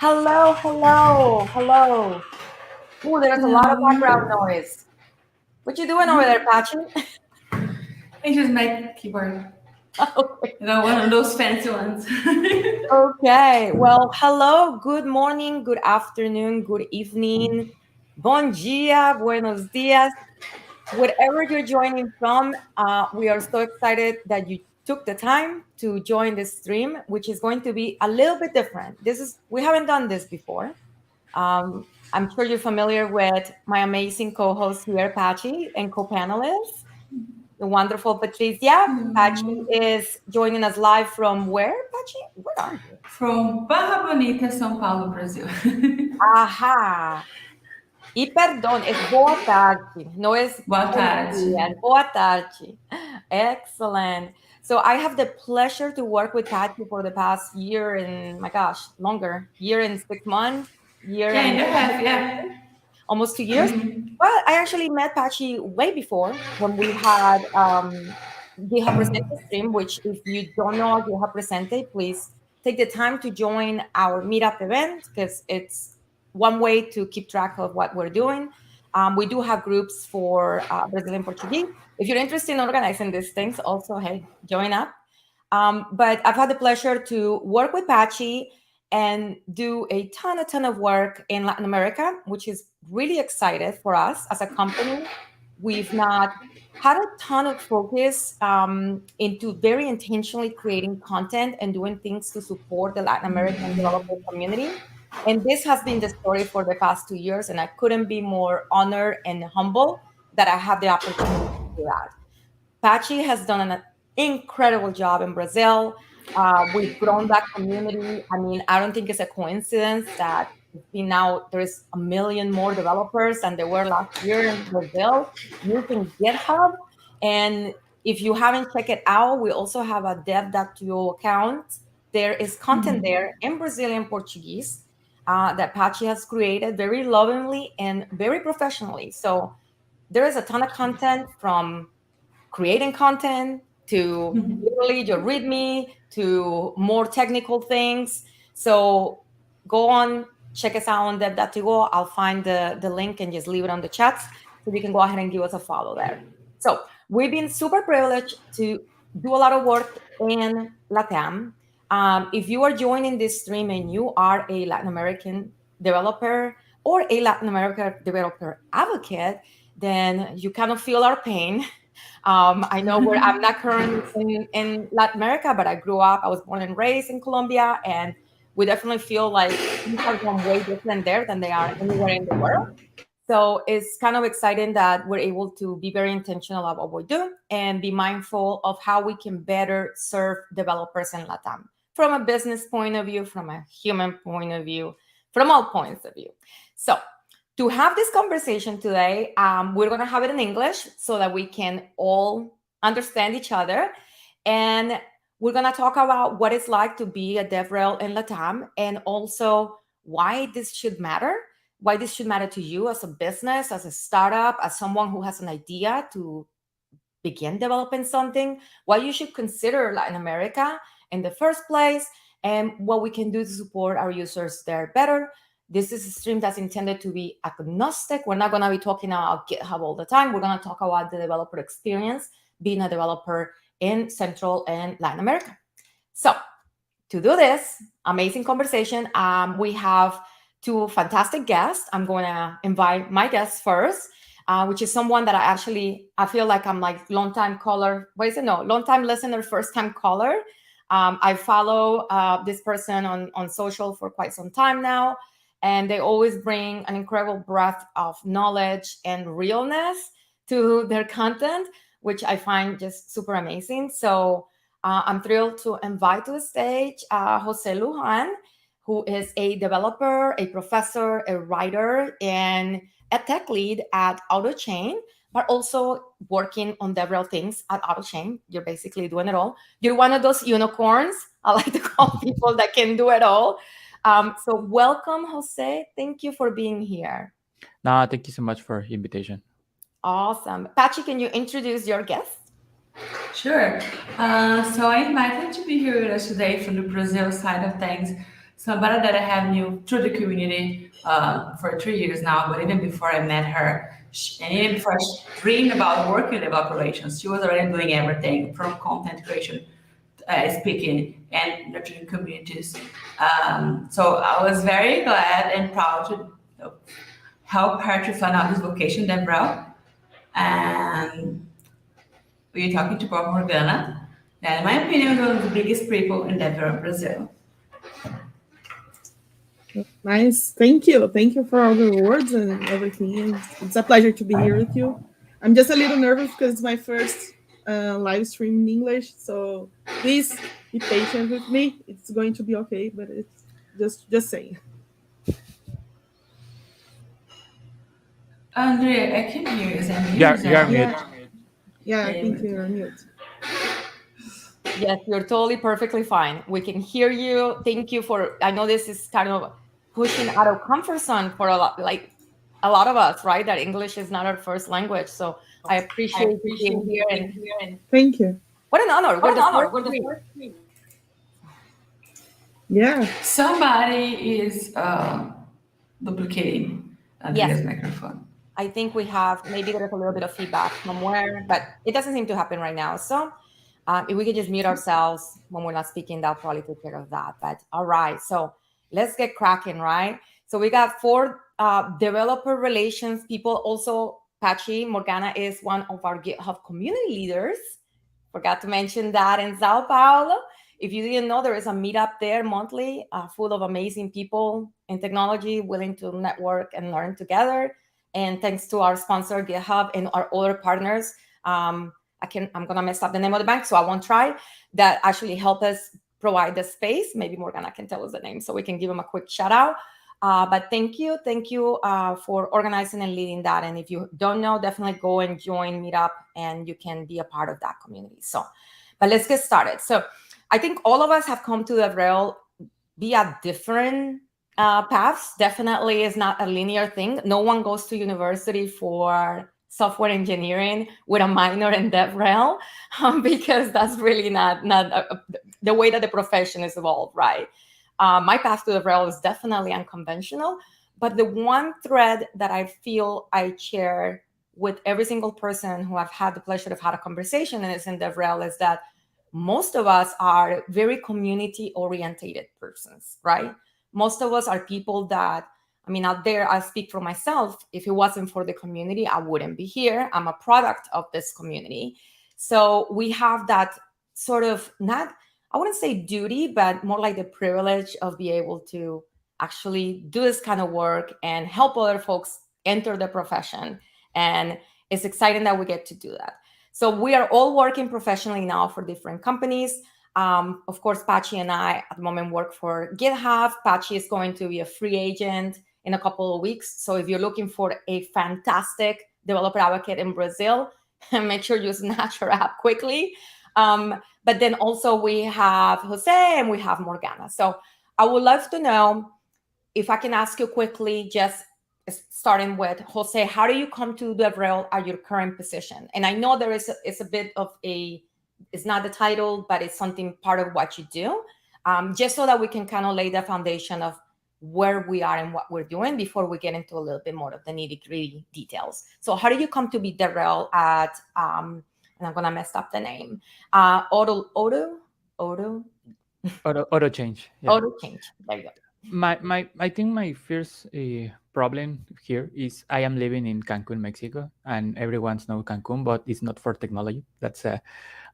Hello, hello, hello. Ooh, there's a lot of background Hello. noise. What you doing over there, Pachi? It's just my keyboard. Okay. One of those fancy ones. Okay. Well, hello, good morning, good afternoon, good evening. Bon dia, buenos dias. Whatever you're joining from, we are so excited that you took the time to join this stream, which is going to be a little bit different. We haven't done this before. I'm sure you're familiar with my amazing co-host here, Pachi, and co-panelists, the wonderful Patricia. Pachi is joining us live from where, Pachi? Where are you? From Barra Bonita, São Paulo, Brazil. Ajá. Y perdón, es boa tarde, no es Boa buenos tarde. días, boa tarde. Excellent. So I have the pleasure to work with Pachi for the past year and, my gosh, longer, year and 6 months, year Yeah, and and a half, yeah. almost 2 years. Well, I actually met Pachi way before when we had GitHub Presente stream, which if you don't know GitHub Presente, please take the time to join our meetup event because it's one way to keep track of what we're doing. We do have groups for Brazilian Portuguese. If you're interested in organizing these things, also, hey, join up. But I've had the pleasure to work with Pachi and do a ton of work in Latin America, which is really excited for us as a company. We've not had a ton of focus into very intentionally creating content and doing things to support the Latin American developer community. And this has been the story for the past 2 years, and I couldn't be more honored and humble that I have the opportunity to do that. Pachi has done an incredible job in Brazil. We've grown that community. I mean, I don't think it's a coincidence that now there's a million more developers than there were last year in Brazil using GitHub. And if you haven't checked it out, we also have a dev.to account. There is content there in Brazilian Portuguese that Pachi has created very lovingly and very professionally. So there is a ton of content from creating content to literally your README to more technical things. So go on, check us out on dev.to. I'll find the link and just leave it on the chats so you can go ahead and give us a follow there. So we've been super privileged to do a lot of work in LATAM. If you are joining this stream and you are a Latin American developer or a Latin American developer advocate, then you kind of feel our pain. I know I'm not currently in Latin America, but I grew up, I was born and raised in Colombia, and we definitely feel like things are going way different there than they are anywhere in the world. So it's kind of exciting that we're able to be very intentional about what we do and be mindful of how we can better serve developers in LATAM from a business point of view, from a human point of view, from all points of view. So to have this conversation today, we're going to have it in English so that we can all understand each other. And we're going to talk about what it's like to be a DevRel in LATAM and also why this should matter, why this should matter to you as a business, as a startup, as someone who has an idea to begin developing something, why you should consider Latin America in the first place, and what we can do to support our users there better. This is a stream that's intended to be agnostic. We're not going to be talking about GitHub all the time. We're going to talk about the developer experience, being a developer in Central and Latin America. So to do this amazing conversation, we have two fantastic guests. I'm going to invite my guest first, which is someone that I feel like I'm like long-time caller. What is it? No, long-time listener, first-time caller. I follow this person on social for quite some time now. And they always bring an incredible breadth of knowledge and realness to their content, which I find just super amazing. So I'm thrilled to invite to the stage José Luján, who is a developer, a professor, a writer, and a tech lead at AutoChain, but also working on DevRel things at AutoChain. You're basically doing it all. You're one of those unicorns. I like to call people that can do it all. So welcome, Jose. Thank you for being here. No, thank you so much for the invitation. Awesome. Pachi, can you introduce your guest? Sure. So I invited to be here with us today from the Brazil side of things. somebody that I have knew through the community for 3 years now. But even before I met her, and even before I dreamed about working in developer relations, she was already doing everything from content creation, speaking, and nurturing communities. So I was very glad and proud to help her to find out this vocation, DevRel. And we're talking to Bob Morganna, that in my opinion is one of the biggest people in DevRel Brazil. Nice. Thank you. Thank you for all the words and everything. It's a pleasure to be here with you. I'm just a little nervous because it's my first live stream in English. So please be patient with me. It's going to be okay, but it's just saying. Andrea, I can hear you. Is that me? You're mute. Yeah, I think you're on mute. Yes, you're totally perfectly fine. We can hear you. Thank you for, I know this is kind of pushing out of comfort zone for a lot of us, right? That English is not our first language. So I appreciate you being here. And thank you. what an honor. We're the first three. Yeah. Somebody is duplicating Andrea's microphone. I think we have, maybe there's a little bit of feedback somewhere, but it doesn't seem to happen right now. So if we could just mute ourselves when we're not speaking, that'll probably take care of that. But all right, so let's get cracking, right? So we got 4 developer relations people. Also, Pachi, Morganna is one of our GitHub community leaders. Forgot to mention that in Sao Paulo. If you didn't know, there is a meetup there monthly full of amazing people in technology willing to network and learn together. And thanks to our sponsor, GitHub, and our other partners, I'm gonna mess up the name of the bank, so I won't try. That actually help us provide the space. Maybe Morganna can tell us the name, so we can give them a quick shout out. But thank you for organizing and leading that. And if you don't know, definitely go and join Meetup, and you can be a part of that community. So, but let's get started. So, I think all of us have come to DevRel via different paths. Definitely is not a linear thing. No one goes to university for software engineering with a minor in DevRel because that's really not the way that the profession is evolved, right? My path to DevRel is definitely unconventional, but the one thread that I feel I share with every single person who I've had the pleasure of having a conversation and is in DevRel is that most of us are very community-orientated persons, right? Most of us are people that, I mean, out there, I speak for myself. If it wasn't for the community, I wouldn't be here. I'm a product of this community. So we have that sort of, not, I wouldn't say duty, but more like the privilege of being able to actually do this kind of work and help other folks enter the profession. And it's exciting that we get to do that. So we are all working professionally now for different companies. Of course, Pachi and I at the moment work for GitHub. Pachi is going to be a free agent in a couple of weeks. So if you're looking for a fantastic developer advocate in Brazil, make sure you snatch her up quickly. But then also we have José and we have Morganna. So I would love to know if I can ask you quickly, just starting with José, how do you come to DevRel at your current position? And I know there is it's a bit of it's not the title, but it's something part of what you do, just so that we can kind of lay the foundation of where we are and what we're doing before we get into a little bit more of the nitty-gritty details. So how do you come to be DevRel at, and I'm going to mess up the name, Otto Change. Yeah. Otto Change. There you go. I think my first problem here is I am living in Cancun, Mexico, and everyone's know Cancun, but it's not for technology. That's a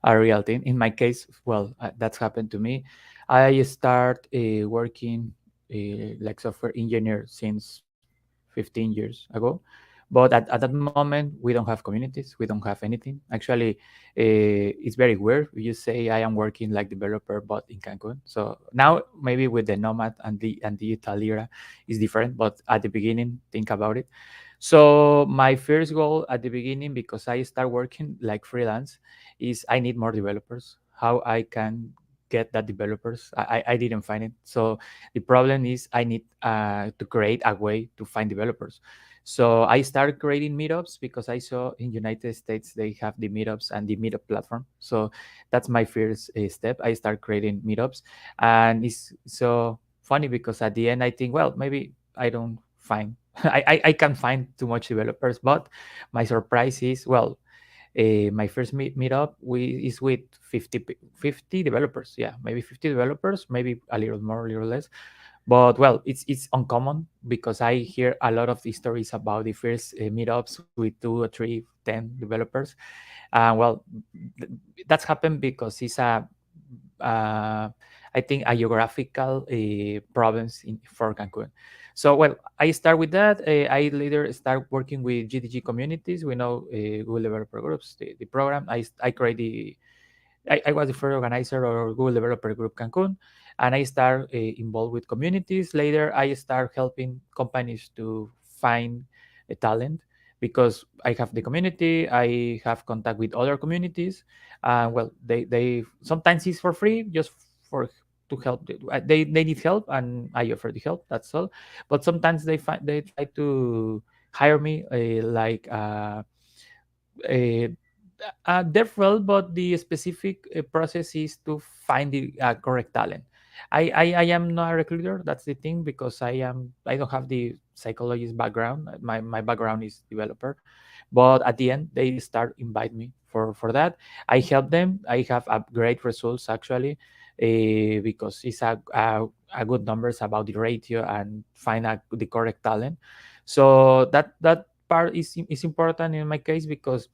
real thing. In my case, well, that's happened to me. I start working like software engineer since 15 years ago. But at that moment, we don't have communities. We don't have anything. Actually, it's very weird. You say I am working like developer, but in Cancun. So now maybe with the nomad and the digital era is different. But at the beginning, think about it. So my first goal at the beginning, because I start working like freelance, is I need more developers. How I can get that developers? I didn't find it. So the problem is I need to create a way to find developers. So I started creating meetups because I saw in United States they have the meetups and the meetup platform. So that's my first step. I start creating meetups, and it's so funny because at the end I think, well, maybe I don't find I can find too much developers, but my surprise is, well, my first meetup is with 50 developers. Yeah, maybe 50 developers, maybe a little more, a little less. But well, it's uncommon because I hear a lot of the stories about the first meetups with 2 or 3, 10 developers. Well, th- that's happened because it's a I think a geographical province for Cancun. So well, I start with that. I later start working with GDG communities. We know Google Developer Groups, the program. I create I was the first organizer of Google Developer Group Cancun, and I start involved with communities. Later, I start helping companies to find a talent because I have the community. I have contact with other communities. Well, they sometimes it's for free, just for to help. They need help, and I offer the help. That's all. But sometimes they try to hire me like. Uh, DevRel, but the specific process is to find the correct talent. I am not a recruiter. That's the thing because I don't have the psychologist background. My background is developer, but at the end they start invite me for that. I help them. I have great results actually, because it's a good numbers about the ratio and find the correct talent. So that part is important in my case because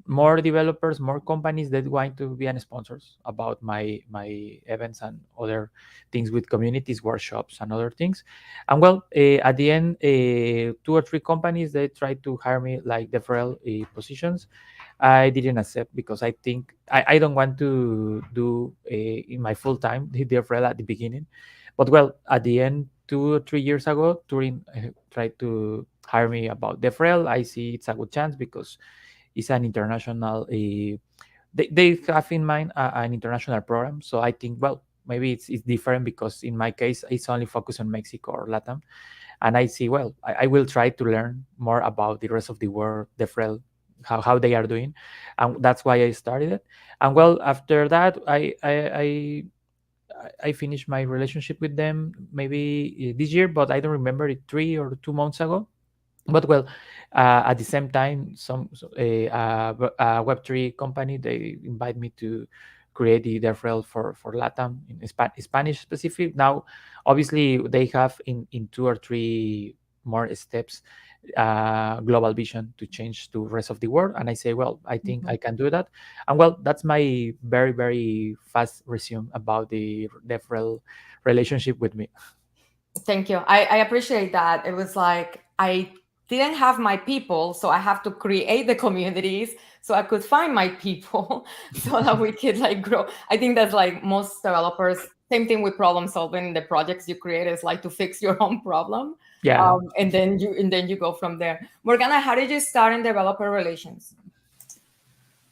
more developers, more companies that want to be an sponsors about my events and other things with communities, workshops, and other things. And well, at the end, 2 or 3 companies they try to hire me like DevRel positions. I didn't accept because I think I don't want to do in my full time the DevRel at the beginning. But well, at the end, 2 or 3 years ago, Turing tried to hire me about DevRel. I see it's a good chance because it's an international they have in mind an international program. So I think, well, maybe it's different because in my case it's only focused on Mexico or LATAM. And I see, well, I will try to learn more about the rest of the world, the FREL, how they are doing. And that's why I started it. And well, after that I finished my relationship with them maybe this year, but I don't remember it 3 or 2 months ago. But well, at the same time, a Web3 company they invite me to create the DevRel for LATAM in Spanish specific. Now, obviously, they have in 2 or 3 more steps global vision to change to rest of the world. And I say, well, I think I can do that. And well, that's my very fast resume about the DevRel relationship with me. Thank you. I appreciate that. It was like I didn't have my people, so I have to create the communities so I could find my people so that we could like grow. I think that's like most developers, same thing with problem solving. The projects you create is like to fix your own problem. Yeah. And then you go from there. Morgana, how did you start in developer relations?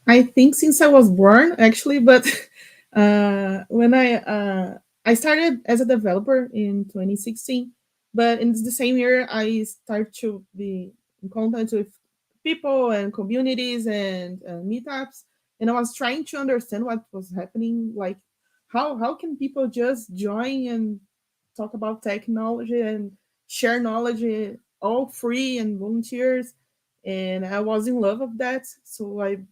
I think since I was born, actually, but when I started as a developer in 2016, but in the same year I started to be in contact with people and communities and meetups, and I was trying to understand what was happening. Like, how can people just join and talk about technology and share knowledge all free and volunteers? And I was in love of that, so I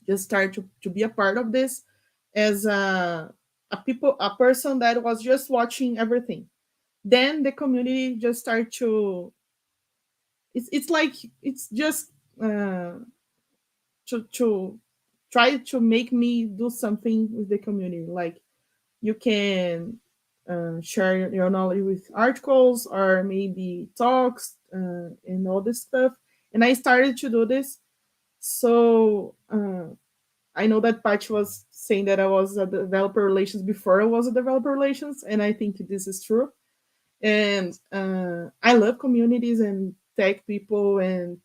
just started to be a part of this as a person that was just watching everything. Then the community just started to it's like it's just to try to make me do something with the community. Like, you can share your knowledge with articles or maybe talks and all this stuff. And I started to do this. So I know that Pachi was saying that I was a developer relations before I was a developer relations, and I think this is true. And I love communities and tech people and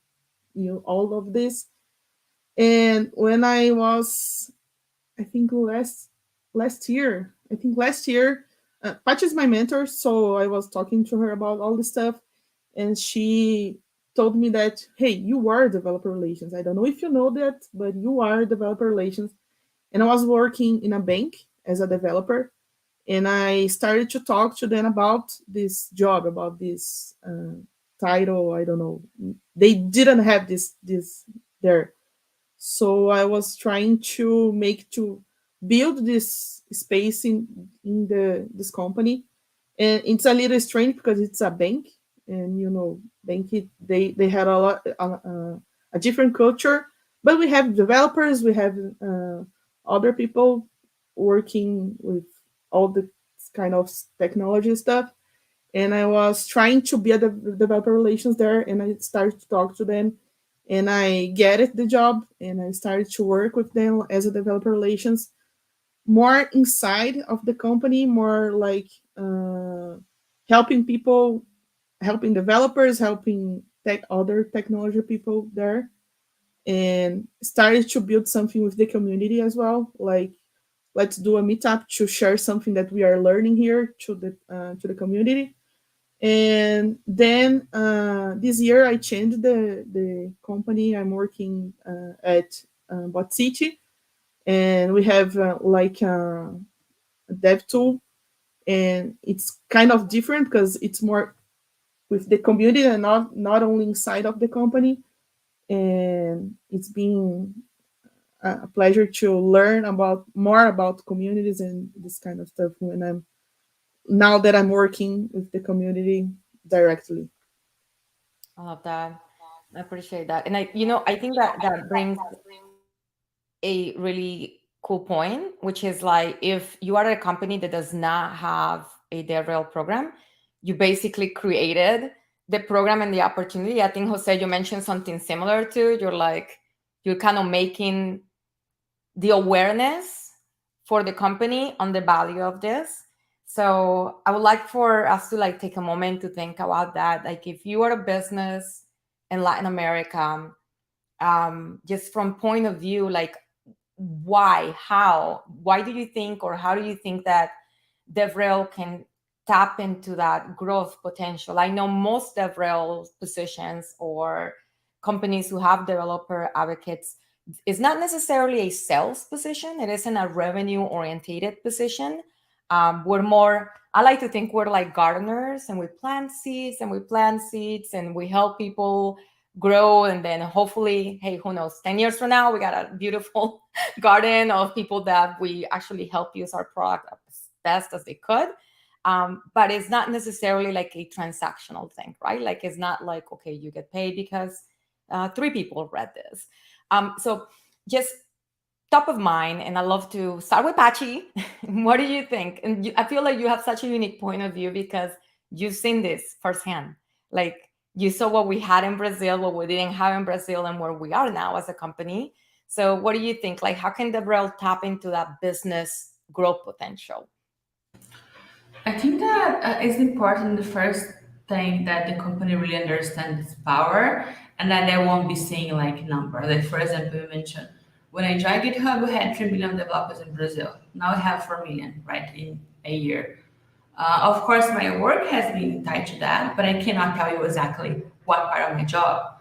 all of this. And when I was, I think last year, Pachi is my mentor, so I was talking to her about all this stuff, and she told me that, hey, you are developer relations. I don't know if you know that, but you are developer relations. And I was working in a bank as a developer, And I started to talk to them about this job, about this title. I don't know. They didn't have this there. So I was trying to build this space in this company. And it's a little strange because it's a bank, and bank, they had a different culture, but we have developers, we have other people working with all the kind of technology stuff. And I was trying to build the developer relations there, and I started to talk to them, and I get it the job, and I started to work with them as a developer relations, more inside of the company, more like helping people, helping developers, helping other technology people there, and started to build something with the community as well. Like, let's do a meetup to share something that we are learning here to the community. And then this year I changed the company. I'm working at BotCity, and we have like a dev tool, and it's kind of different because it's more with the community and not only inside of the company. And it's been a pleasure to learn more about communities and this kind of stuff when I'm working with the community directly. I love that. I appreciate that. And I think that brings a really cool point, which is like, if you are a company that does not have a DevRel program, you basically created the program and the opportunity. I think, Jose, you mentioned something similar to, you're kind of making the awareness for the company on the value of this. So I would like for us to like take a moment to think about that. Like, if you are a business in Latin America, just from point of view, like, why do you think, or how do you think that DevRel can tap into that growth potential? I know most DevRel positions or companies who have developer advocates, it's not necessarily a sales position. It isn't a revenue orientated position. I like to think we're like gardeners, and we plant seeds and we help people grow. And then hopefully, hey, who knows, 10 years from now, we got a beautiful garden of people that we actually help use our product as best as they could. But it's not necessarily like a transactional thing, right? Like, it's not like, okay, you get paid because 3 people read this. So just top of mind, and I love to start with Pachi. What do you think? And I feel like you have such a unique point of view because you've seen this firsthand. Like, you saw what we had in Brazil, what we didn't have in Brazil, and where we are now as a company. So what do you think? Like, how can DevRel tap into that business growth potential? I think that it's important, the first thing, that the company really understands its power, and that they won't be seeing like numbers. Like, for example, you mentioned, when I joined GitHub, we had 3 million developers in Brazil. Now we have 4 million, right, in a year. Of course, my work has been tied to that, but I cannot tell you exactly what part of my job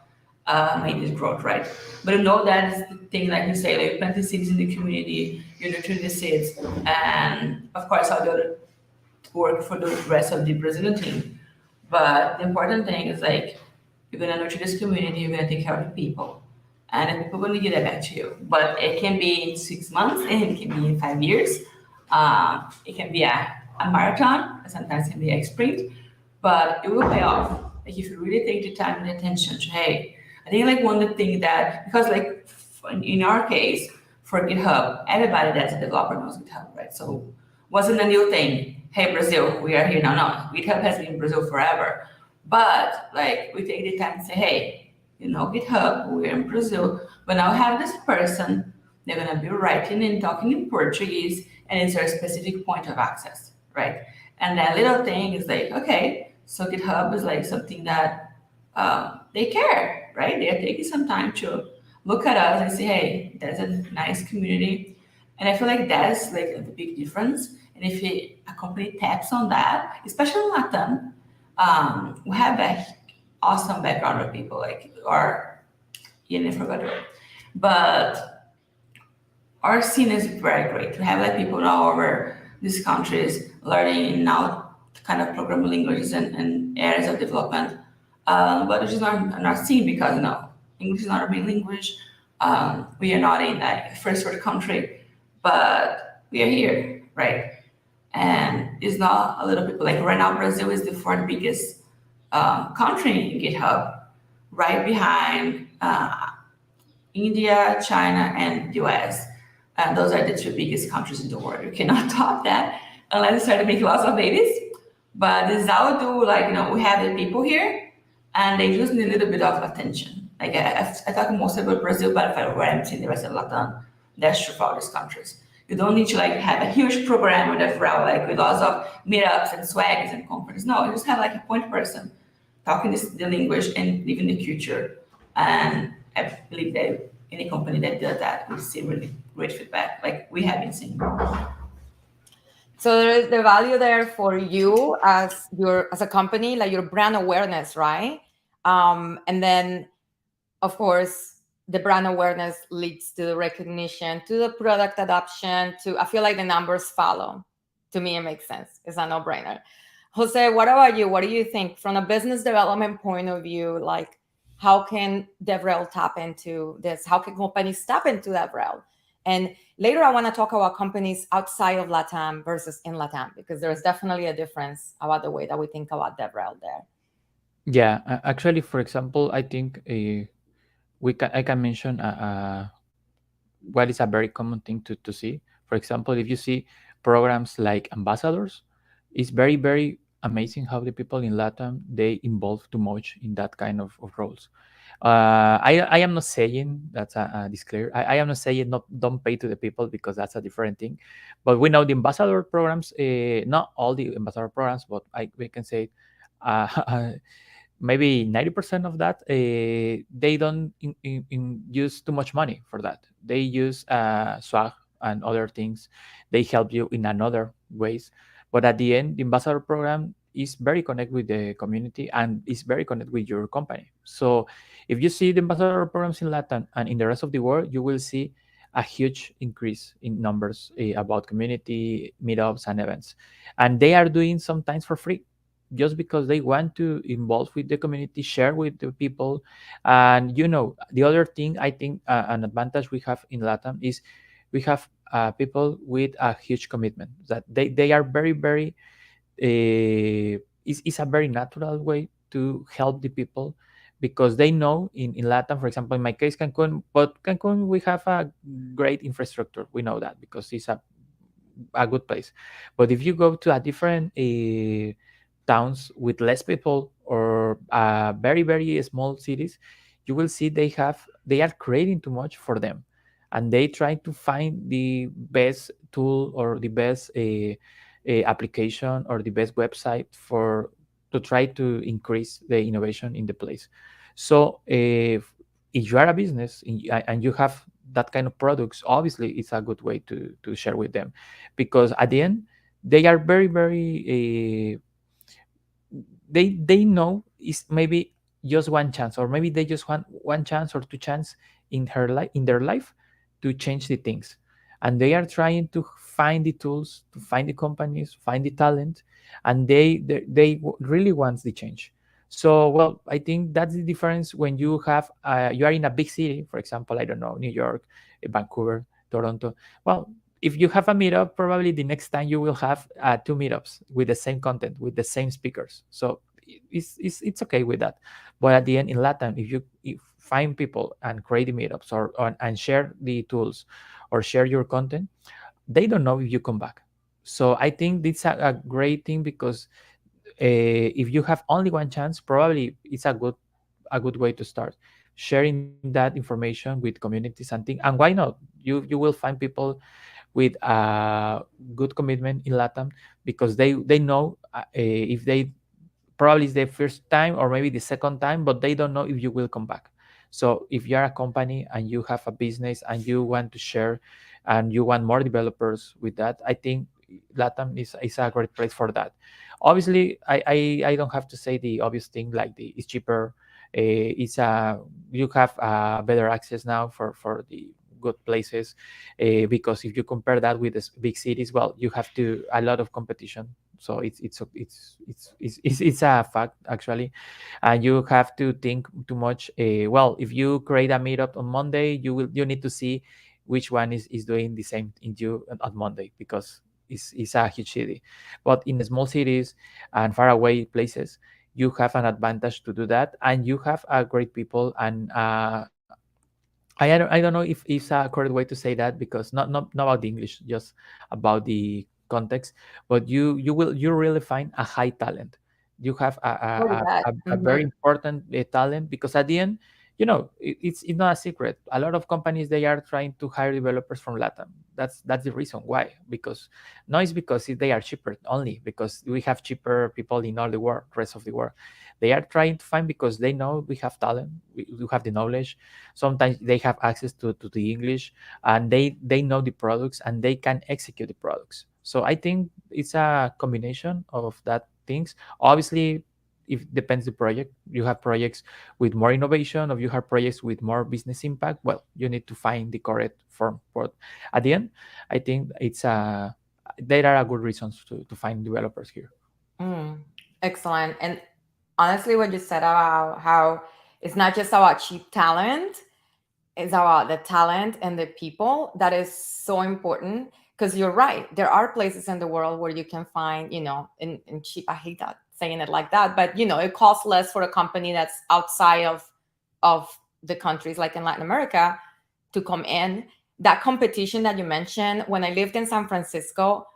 made this growth, right? But you know that is the thing, like you say, like, you plant the seeds in the community, you nurture the seeds, and of course, all the other work for the rest of the Brazilian team. But the important thing is, like, you're gonna nurture this community, you're gonna take care of the people, and the people are gonna give that back to you. But it can be in 6 months, and it can be in 5 years. It can be a marathon, sometimes it can be a sprint, but it will pay off. Like, if you really take the time and attention to, hey, I think like one of the things that, because like in our case, for GitHub, everybody that's a developer knows GitHub, right? So wasn't a new thing. Hey, Brazil, we are here now. No, GitHub has been in Brazil forever. But like, we take the time to say, hey, GitHub, we're in Brazil, but now we have this person, they're gonna be writing and talking in Portuguese, and it's their specific point of access, right? And that little thing is like, okay, so GitHub is like something that they care, right? They're taking some time to look at us and say, hey, there's a nice community. And I feel like that's like the big difference. And if a company taps on that, especially in LATAM, we have an awesome background of people, like, or I forgot the word, but our scene is very great. We have like people all over these countries learning now kind of programming languages and areas of development, but which is not seen because English is not our main language. We are not in a first world country, but we are here, right? And it's not a little people like right now. Brazil is the fourth biggest country in GitHub, right behind India, China, and US. And those are the two biggest countries in the world. You cannot top that unless you start making lots of babies. But this is how do we have the people here, and they just need a little bit of attention. Like I talk mostly about Brazil, but if I were empty in the rest of LATAM, that's true for all these countries. You don't need to have a huge program with DevRel, with lots of meetups and swags and conferences. No, you just have a point person talking the language and living the culture. And I believe that any company that does that will see really great feedback, like we have been seeing. So there is the value there for you as a company, like your brand awareness, right? And then, of course, the brand awareness leads to the recognition, to the product adoption. I feel like the numbers follow. To me, it makes sense. It's a no-brainer. Jose, what about you? What do you think from a business development point of view? Like, how can DevRel tap into this? How can companies tap into DevRel? And later, I want to talk about companies outside of LATAM versus in LATAM, because there's definitely a difference about the way that we think about DevRel there. Yeah, actually, for example, I think I can mention what is a very common thing to see. For example, if you see programs like ambassadors, it's very, very amazing how the people in LATAM, they involve too much in that kind of roles. I am not saying that's a disclaimer. I am not saying don't pay to the people, because that's a different thing. But we know the ambassador programs, not all the ambassador programs, but we can say maybe 90% of that, they don't use too much money for that. They use swag and other things. They help you in another ways. But at the end, the ambassador program is very connected with the community and is very connected with your company. So if you see the ambassador programs in Latin and in the rest of the world, you will see a huge increase in numbers about community meetups and events. And they are doing sometimes for free, just because they want to involve with the community, share with the people. And the other thing, I think an advantage we have in LATAM is we have people with a huge commitment, that they are very, very it's a very natural way to help the people, because they know in LATAM, for example, in my case, Cancun, but Cancun, we have a great infrastructure. We know that because it's a good place. But if you go to a different towns with less people, or very, very small cities, you will see they are creating too much for them, and they try to find the best tool or the best application or the best website to try to increase the innovation in the place. So if you are a business and you have that kind of products, obviously it's a good way to share with them, because at the end they are very, very they know is maybe just one chance, or maybe they just want one chance or two chance in their life to change the things, and they are trying to find the tools, to find the companies, find the talent, and they really want the change. So, well, I think that's the difference when you are in a big city, for example, I don't know, New York, Vancouver, Toronto. Well, if you have a meetup, probably the next time you will have two meetups with the same content, with the same speakers. So it's okay with that. But at the end, in Latin, if you find people and create the meetups and share the tools or share your content, they don't know if you come back. So I think it's a great thing, because if you have only one chance, probably it's a good way to start sharing that information with communities and things. And why not? You will find people with good commitment in LATAM, because they know if they probably it's the first time or maybe the second time, but they don't know if you will come back. So if you are a company and you have a business and you want to share and you want more developers with that, I think LATAM is a great place for that. Obviously, I don't have to say the obvious thing, like it's cheaper. You have better access now for the good places, because if you compare that with the big cities, well, you have to a lot of competition. So it's a fact actually, and you have to think too much. Well, if you create a meetup on Monday, you need to see which one is doing the same in you on Monday, because it's a huge city. But in small cities and far away places, you have an advantage to do that, and you have great people. And I don't know if it's a correct way to say that, because not about the English, just about the context. But you really find a high talent. You have What is that? a very important talent, because at the end, it's not a secret. A lot of companies, they are trying to hire developers from LATAM. That's the reason why. Because no, it's because they are cheaper only, because we have cheaper people in all the world, rest of the world. They are trying to find because they know we have talent, we have the knowledge. Sometimes they have access to the English, and they know the products, and they can execute the products. So I think it's a combination of that things. Obviously, it depends the project. You have projects with more innovation, or you have projects with more business impact. Well, you need to find the correct form. But at the end, I think there are good reasons to find developers here. Excellent. And honestly, what you said about how it's not just about cheap talent, it's about the talent and the people, that is so important. Because you're right, there are places in the world where you can find, in cheap, I hate that saying it like that, but it costs less for a company that's outside of the countries, like in Latin America, to come in. That competition that you mentioned, when I lived in San Francisco,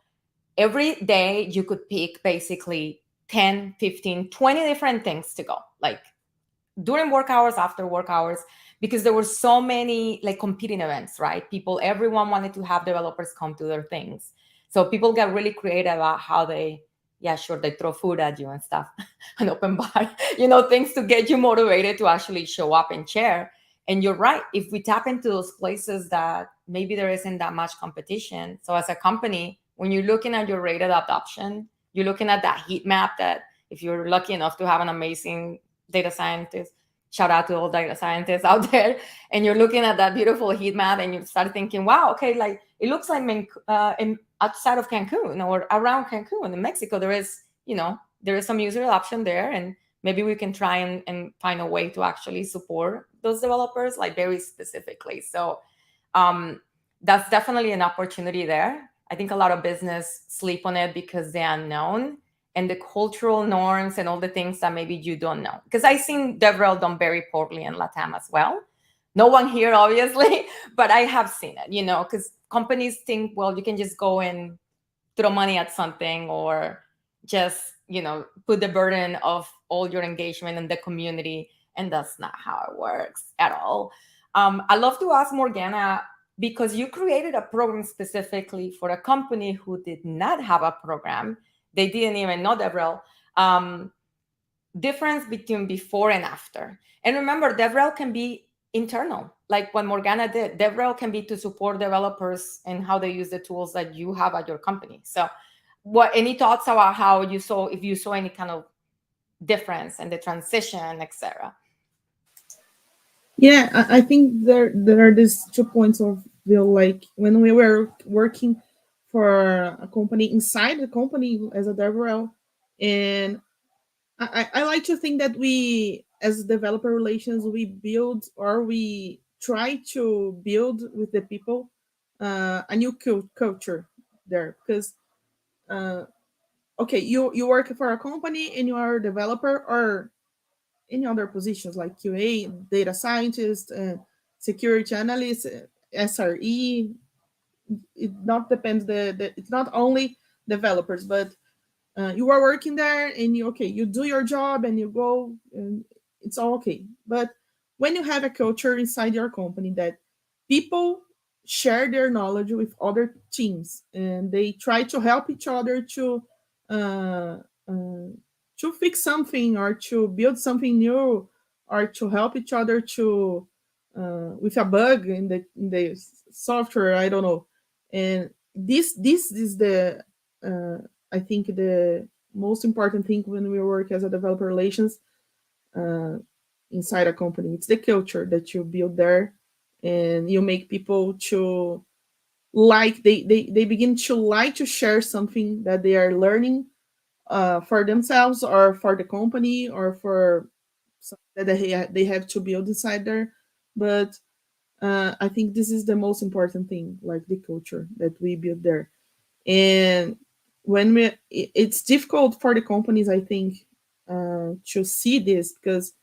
every day you could pick basically 10, 15, 20 different things to go, like during work hours, after work hours, because there were so many like competing events, right? Everyone wanted to have developers come to their things. So people get really creative about how they throw food at you and stuff, an open bar, things to get you motivated to actually show up and share. And you're right, if we tap into those places that maybe there isn't that much competition. So as a company, when you're looking at your rate of adoption, you're looking at that heat map, that if you're lucky enough to have an amazing data scientist, shout out to all data scientists out there, and you're looking at that beautiful heat map, and you start thinking, wow, okay, like it looks like outside of Cancun or around Cancun in Mexico, there is some user adoption there, and maybe we can try and find a way to actually support those developers, like very specifically. So that's definitely an opportunity there. I think a lot of business sleep on it because the unknown and the cultural norms and all the things that maybe you don't know. Because I've seen DevRel done very poorly in LATAM as well. No one here, obviously, but I have seen it, because companies think, well, you can just go and throw money at something, or just, put the burden of all your engagement in the community. And that's not how it works at all. I'd love to ask Morganna, because you created a program specifically for a company who did not have a program. They didn't even know DevRel. Difference between before and after. And remember, DevRel can be internal, like what Morganna did. DevRel can be to support developers and how they use the tools that you have at your company. So any thoughts about how if you saw any kind of difference in the transition, etc.? Yeah, I think there are these 2 points of view. Like when we were working for a company inside the company as a DevRel, and I like to think that we, as developer relations, we build, or we try to build with the people a new culture there. Because okay, you work for a company and you are a developer, or any other positions like QA, data scientist, security analyst, SRE. It not depends. It's not only developers, but you are working there, and you do your job and you go, and it's all okay. But when you have a culture inside your company that people share their knowledge with other teams, and they try to help each other uh, uh, to fix something, or to build something new, or to help each other to with a bug in the software, I don't know. And this is the I think the most important thing when we work as a developer relations inside a company. It's the culture that you build there, and you make people to like they begin to like to share something that they are learning for themselves or for the company or for something that they have to build inside there. But I think this is the most important thing, like the culture that we build there. And when it's difficult for the companies, I think, to see this because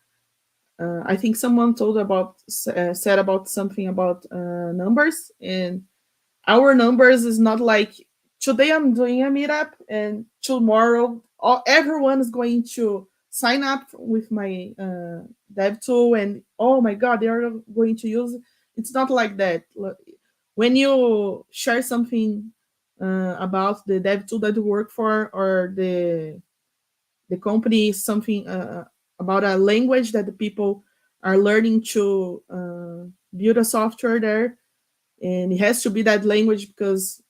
I think someone told about said about something about numbers, and our numbers is not like today I'm doing a meetup and tomorrow everyone is going to sign up with my dev tool and oh my god they are going to use it. It's not like that. When you share something about the dev tool that you work for or the company something about a language that the people are learning to build a software there, and it has to be that language because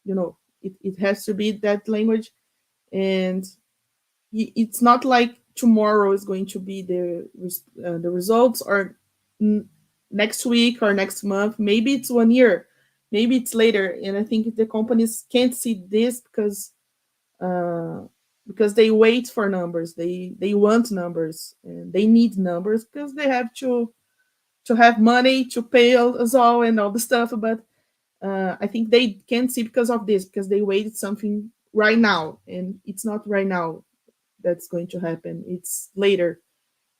it has to be that language, and it's not like tomorrow is going to be the results or n- next week or next month. Maybe it's 1 year, maybe it's later. And I think the companies can't see this uh, because they wait for numbers. They want numbers and they need numbers because they have to have money to pay us all and all the stuff. But I think they can't see because of this, because they waited something right now, and it's not right now that's going to happen. It's later,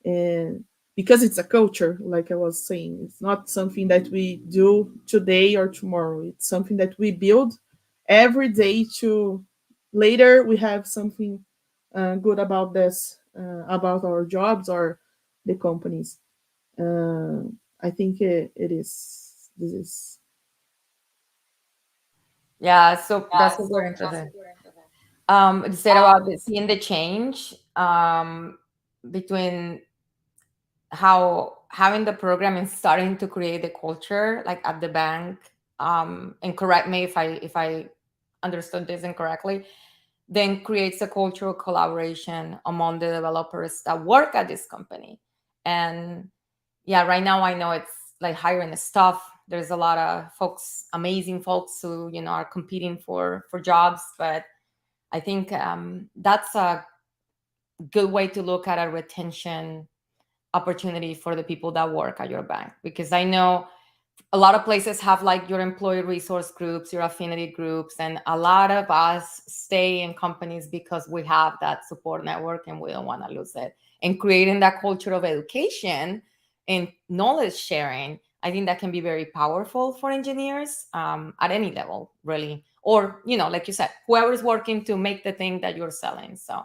and because it's a culture, like I was saying, it's not something that we do today or tomorrow. It's something that we build every day to later we have something good about this, about our jobs or the companies. Uh, I think it is. This is. Yeah, so that's super interesting. You said about seeing the change between how having the program and starting to create the culture, like at the bank. And correct me if I understood this incorrectly. Then creates a cultural collaboration among the developers that work at this company. And yeah, right now I know it's like hiring the staff. There's a lot of folks, amazing folks who are competing for jobs, but I think that's a good way to look at a retention opportunity for the people that work at your bank, because I know a lot of places have like your employee resource groups, your affinity groups, and a lot of us stay in companies because we have that support network and we don't want to lose it. And creating that culture of education and knowledge sharing, I think that can be very powerful for engineers at any level, really. Or, like you said, whoever is working to make the thing that you're selling. So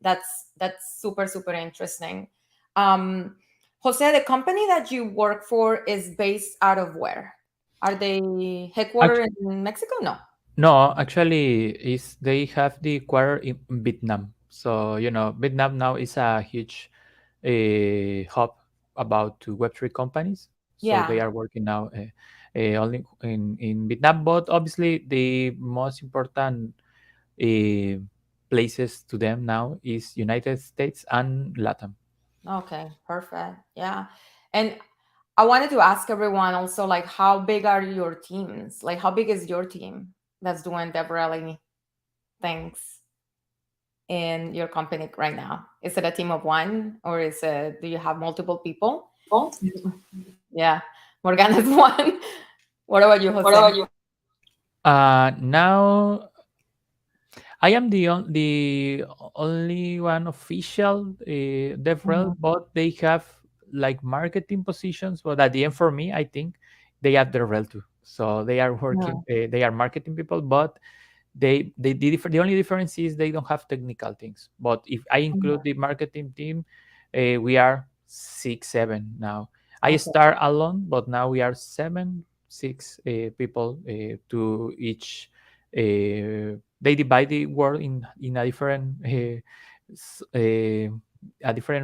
that's super, super interesting. Um, Jose, the company that you work for is based out of where? Are they headquartered in Mexico? No. No, actually, is they have the quarter in Vietnam. So Vietnam now is a huge hub about to Web3 companies. So they are Yeah. working now only in Vietnam, but obviously the most important uh, places to them now is United States and LATAM. Okay, perfect. Yeah. And I wanted to ask everyone also, like, how big are your teams? Like, how big is your team that's doing DevRel things in your company right now? Is it a team of one, or do you have multiple people? Yeah. Morgana's one. What about you, Jose? Now I am the only one official DevRel, Mhm. but they have like marketing positions. But at the end, for me, I think they have DevRel too. So they are working. Mhm. They are marketing people, but the only difference is they don't have technical things. But if I include the marketing team, we are 6, 7 now. I Okay. start alone, but now we are 7, 6 people to each. They divide the world in a different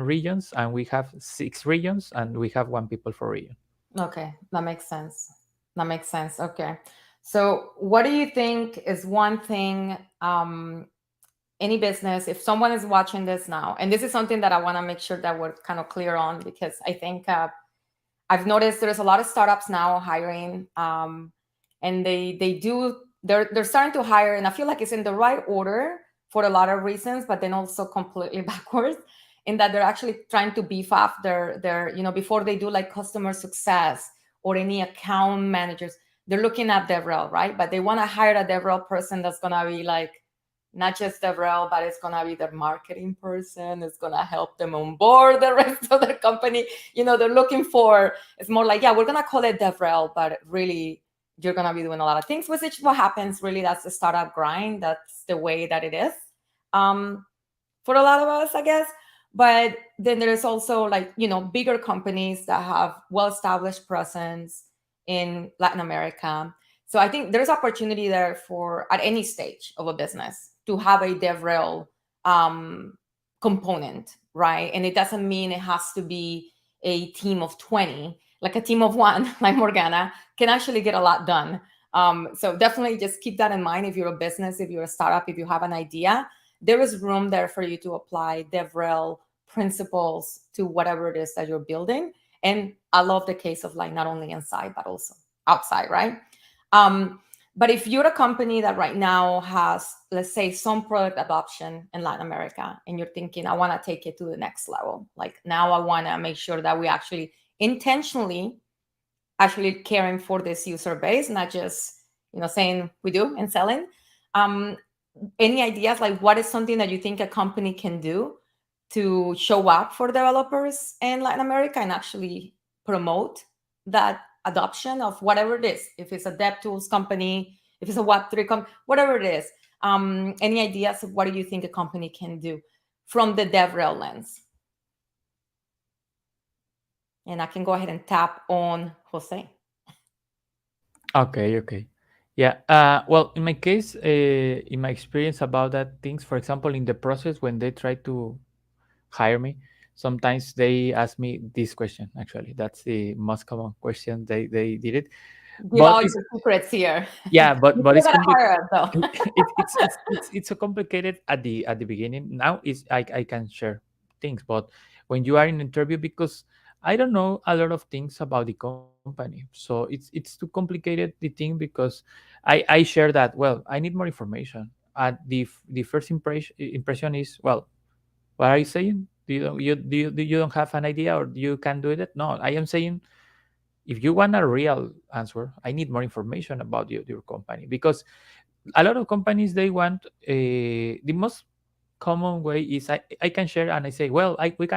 regions, and we have 6 regions, and we have 1 people for region. Okay, that makes sense. That makes sense. Okay. So, what do you think is one thing, any business, if someone is watching this now, and this is something that I want to make sure that we're kind of clear on, because I think I've noticed there's a lot of startups now hiring, and they're starting to hire, and I feel like it's in the right order for a lot of reasons, but then also completely backwards in that they're actually trying to beef up their before they do like customer success or any account managers, they're looking at DevRel, right? But they want to hire a DevRel person that's gonna be like not just DevRel, but it's gonna be their marketing person. It's gonna help them onboard the rest of their company. They're looking for. It's more like, yeah, we're gonna call it DevRel, but really, you're gonna be doing a lot of things. Which is what happens. Really, that's the startup grind. That's the way that it is for a lot of us, I guess. But then there's also like bigger companies that have well-established presence in Latin America. So I think there's opportunity there for at any stage of a business to have a DevRel component, right? And it doesn't mean it has to be a team of 20. Like a team of one, like Morganna, can actually get a lot done. So definitely just keep that in mind. If you're a business, if you're a startup, if you have an idea, there is room there for you to apply DevRel principles to whatever it is that you're building. And I love the case of like not only inside, but also outside, right? But if you're a company that right now has, let's say, some product adoption in Latin America, and you're thinking, I want to take it to the next level. Like now I want to make sure that we actually intentionally actually caring for this user base, not just, saying we do and selling. Any ideas, like what is something that you think a company can do to show up for developers in Latin America and actually promote that adoption of whatever it is? If it's a DevTools company, if it's a Web3 company, whatever it is. Any ideas of what do you think a company can do from the DevRel lens? And I can go ahead and tap on Jose. Okay. Yeah. Well, in my case, in my experience about that things, for example, in the process when they try to hire me, sometimes they ask me this question. Actually, that's the most common question they did it. Give all your secrets here. Yeah, but it's hire us, though. it's so complicated at the beginning. Now is I can share things, but when you are in interview, because I don't know a lot of things about the company, so it's too complicated the thing, because I share that, well, I need more information. The first impression is, well, what are you saying? You don't have an idea, or you can do it? No, I am saying, if you want a real answer, I need more information about your company, because a lot of companies, they want the most common way is I can share and I say, well, we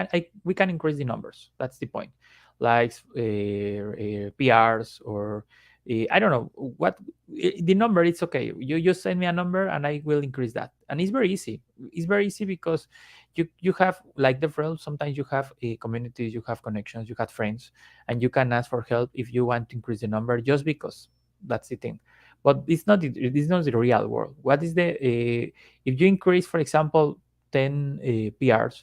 can increase the numbers. That's the point, like PRs, or I don't know what the number. It's okay. You just send me a number and I will increase that. And it's very easy. It's very easy because you have, like the DevRel, sometimes you have a community, you have connections, you have friends, and you can ask for help if you want to increase the number, just because that's the thing. But it's not the real world. What is the if you increase, for example, 10 PRs,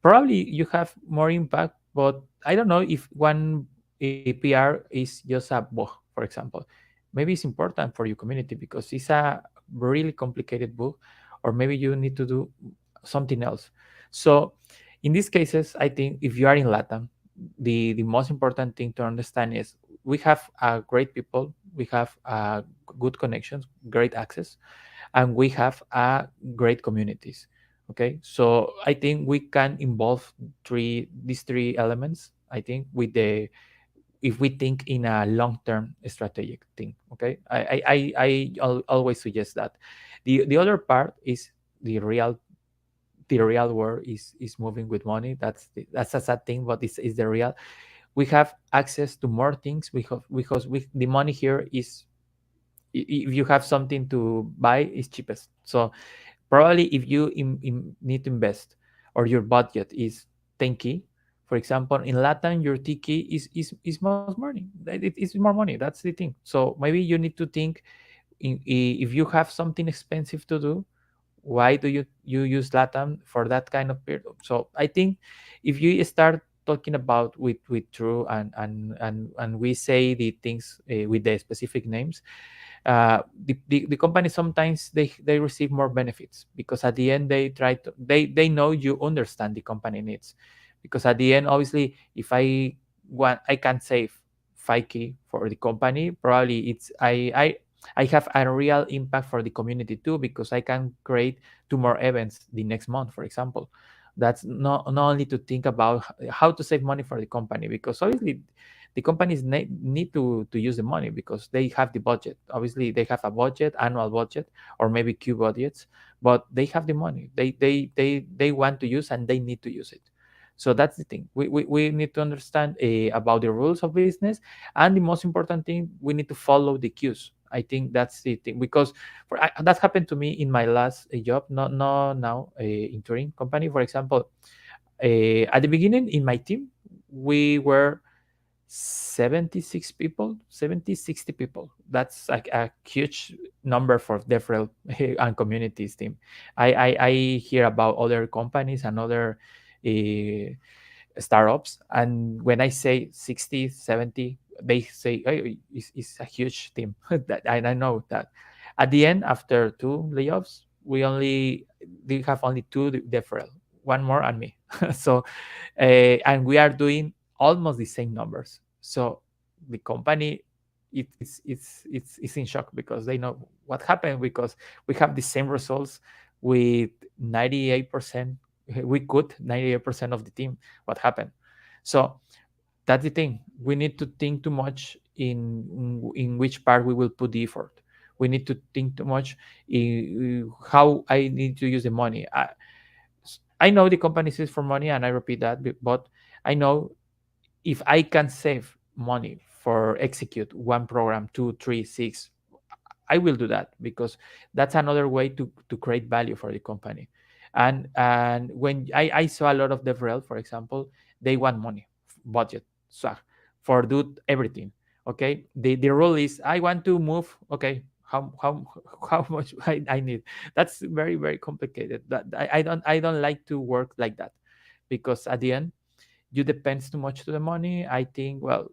probably you have more impact. But I don't know if one PR is just a bug, for example. Maybe it's important for your community because it's a really complicated bug, or maybe you need to do something else. So in these cases, I think if you are in LATAM, the most important thing to understand is we have great people, we have good connections, great access, and we have great communities. Okay, so I think we can involve these three elements. I think with the if we think in a long-term strategic thing. Okay, always suggest that. The other part is the real world is moving with money. That's a sad thing, but it's the real. We have access to more things. Because the money here is, if you have something to buy, is cheapest. So probably if you need to invest, or your budget is 10K, for example, in Latin, your TK is more money. It's more money. That's the thing. So maybe you need to think, if you have something expensive to do, why do you use LATAM for that kind of period? So I think if you start talking about with true, and we say the things with the specific names, the company, sometimes they receive more benefits, because at the end they know you understand the company needs. Because at the end, obviously, if I I can save 5K for the company. Probably I have a real impact for the community too, because I can create 2 more events the next month, for example. That's not only to think about how to save money for the company, because obviously the companies need to use the money because they have the budget. Obviously, they have a budget, annual budget, or maybe Q budgets, but they have the money. They want to use and they need to use it. So that's the thing. We need to understand about the rules of business, and the most important thing, we need to follow the cues. I think that's the thing, because that happened to me in my last job, not now in touring company, for example. At the beginning in my team, we were 76 people, 70, 60 people. That's like a huge number for DevRel and communities team. I hear about other companies and other uh, startups, and when I say 60, 70, they say, hey, it's a huge team. I know that. At the end, after 2 layoffs, they have only 2 DevRel, one more and me. So and we are doing almost the same numbers. So the company, it's in shock, because they know what happened, because we have the same results with 98%. We could 98% of the team. What happened? So that's the thing. We need to think too much in which part we will put the effort. We need to think too much in how I need to use the money. I know the company is for money, and I repeat that, but I know if I can save money for execute one program, 2, 3, 6, I will do that, because that's another way to create value for the company. And when I saw a lot of DevRel, for example, they want money, budget, swag, for do everything. Okay, the rule is I want to move. Okay, how much I need. That's very very complicated. That I don't like to work like that, because at the end you depends too much to the money. I think, well,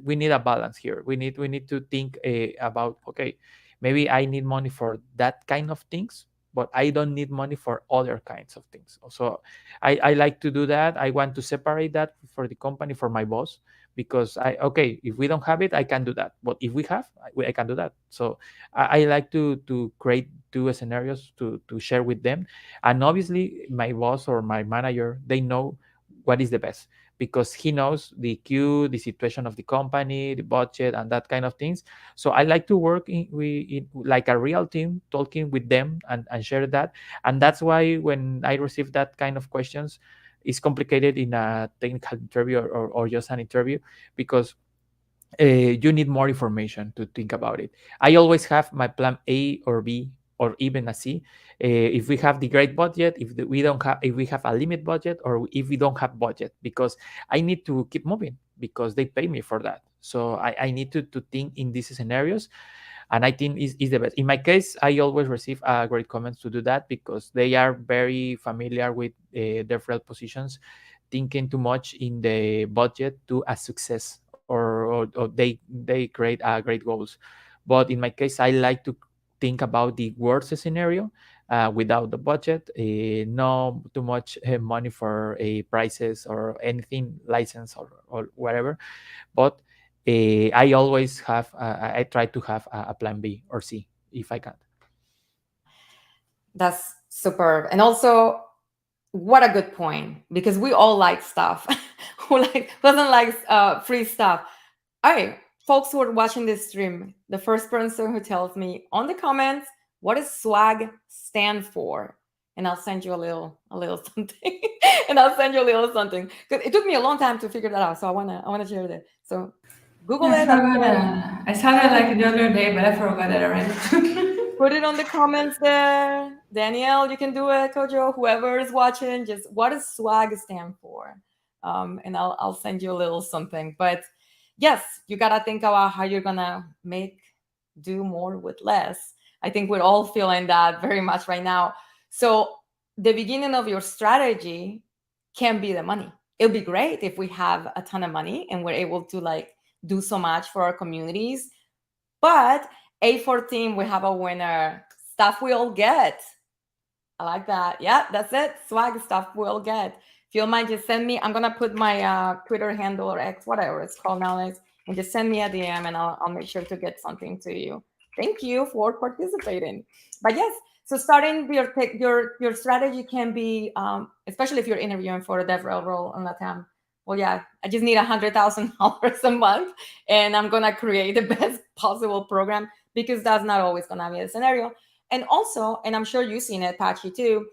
we need a balance here. We need to think about, okay, maybe I need money for that kind of things, but I don't need money for other kinds of things. So I like to do that. I want to separate that for the company, for my boss, because okay, if we don't have it, I can do that, but if we have, I can do that. So I like to create 2 scenarios to share with them. And obviously my boss or my manager, they know what is the best, because he knows the queue, the situation of the company, the budget, and that kind of things. So I like to work in like a real team, talking with them and share that. And that's why when I receive that kind of questions, it's complicated in a technical interview, or just an interview, because you need more information to think about it. I always have my plan A or B or even a C. If we have the great budget, we don't have, if we have a limit budget, or if we don't have budget, because I need to keep moving, because they pay me for that. So I need to think in these scenarios, and I think is the best. In my case, I always receive great comments to do that, because they are very familiar with their real positions, thinking too much in the budget to a success, or they create great goals. But in my case, I like to think about the worst scenario, without the budget, no too much money for prices or anything, license or whatever. But I always have, I try to have a plan B or C if I can. That's superb. And also, what a good point, because we all like stuff. Who doesn't like free stuff? All right, folks who are watching this stream, the first person who tells me on the comments what does swag stand for, and I'll send you a little something, and I'll send you a little something, because it took me a long time to figure that out. So I wanna share that. So Google it. I saw that like the other day, but I forgot it already. Put it on the comments there. Danielle, you can do it. Kojo, whoever is watching, just what does swag stand for? And I'll send you a little something. But yes, you gotta think about how you're gonna do more with less. I think we're all feeling that very much right now. So the beginning of your strategy can be the money. It'll be great if we have a ton of money and we're able to like do so much for our communities. But A14, we have a winner. Stuff we all get. I like that. Yeah, that's it. Swag, stuff we all get. If you mind just send me, I'm gonna put my Twitter handle or X, whatever it's called nowadays, and just send me a DM and I'll make sure to get something to you. Thank you for participating. But yes, so starting your strategy can be, especially if you're interviewing for a DevRel role in LATAM. Well, yeah, I just need $100,000 a month, and I'm gonna create the best possible program, because that's not always gonna be the scenario. And also, and I'm sure you've seen it, Pachi, too.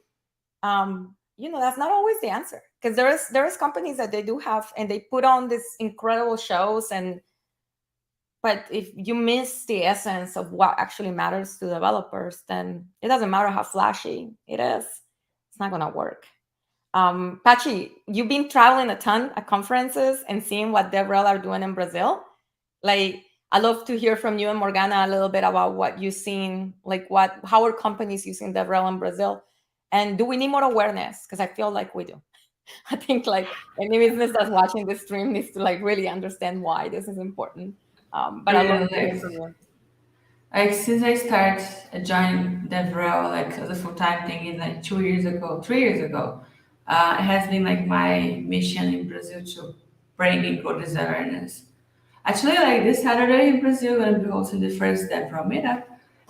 That's not always the answer, because there is companies that they do have, and they put on these incredible shows, but if you miss the essence of what actually matters to developers, then it doesn't matter how flashy it is. It's not gonna work. Pachi, you've been traveling a ton at conferences and seeing what DevRel are doing in Brazil. Like, I'd love to hear from you and Morganna a little bit about what you've seen, like how are companies using DevRel in Brazil, and do we need more awareness? Because I feel like we do. I think like any business that's watching this stream needs to like really understand why this is important. But I'd love to hear from you. Like since I joined DevRel like as a full-time thing in like 3 years ago, it has been like my mission in Brazil to bring in code awareness. Actually, like this Saturday in Brazil, we're gonna be hosting the first DevRel meetup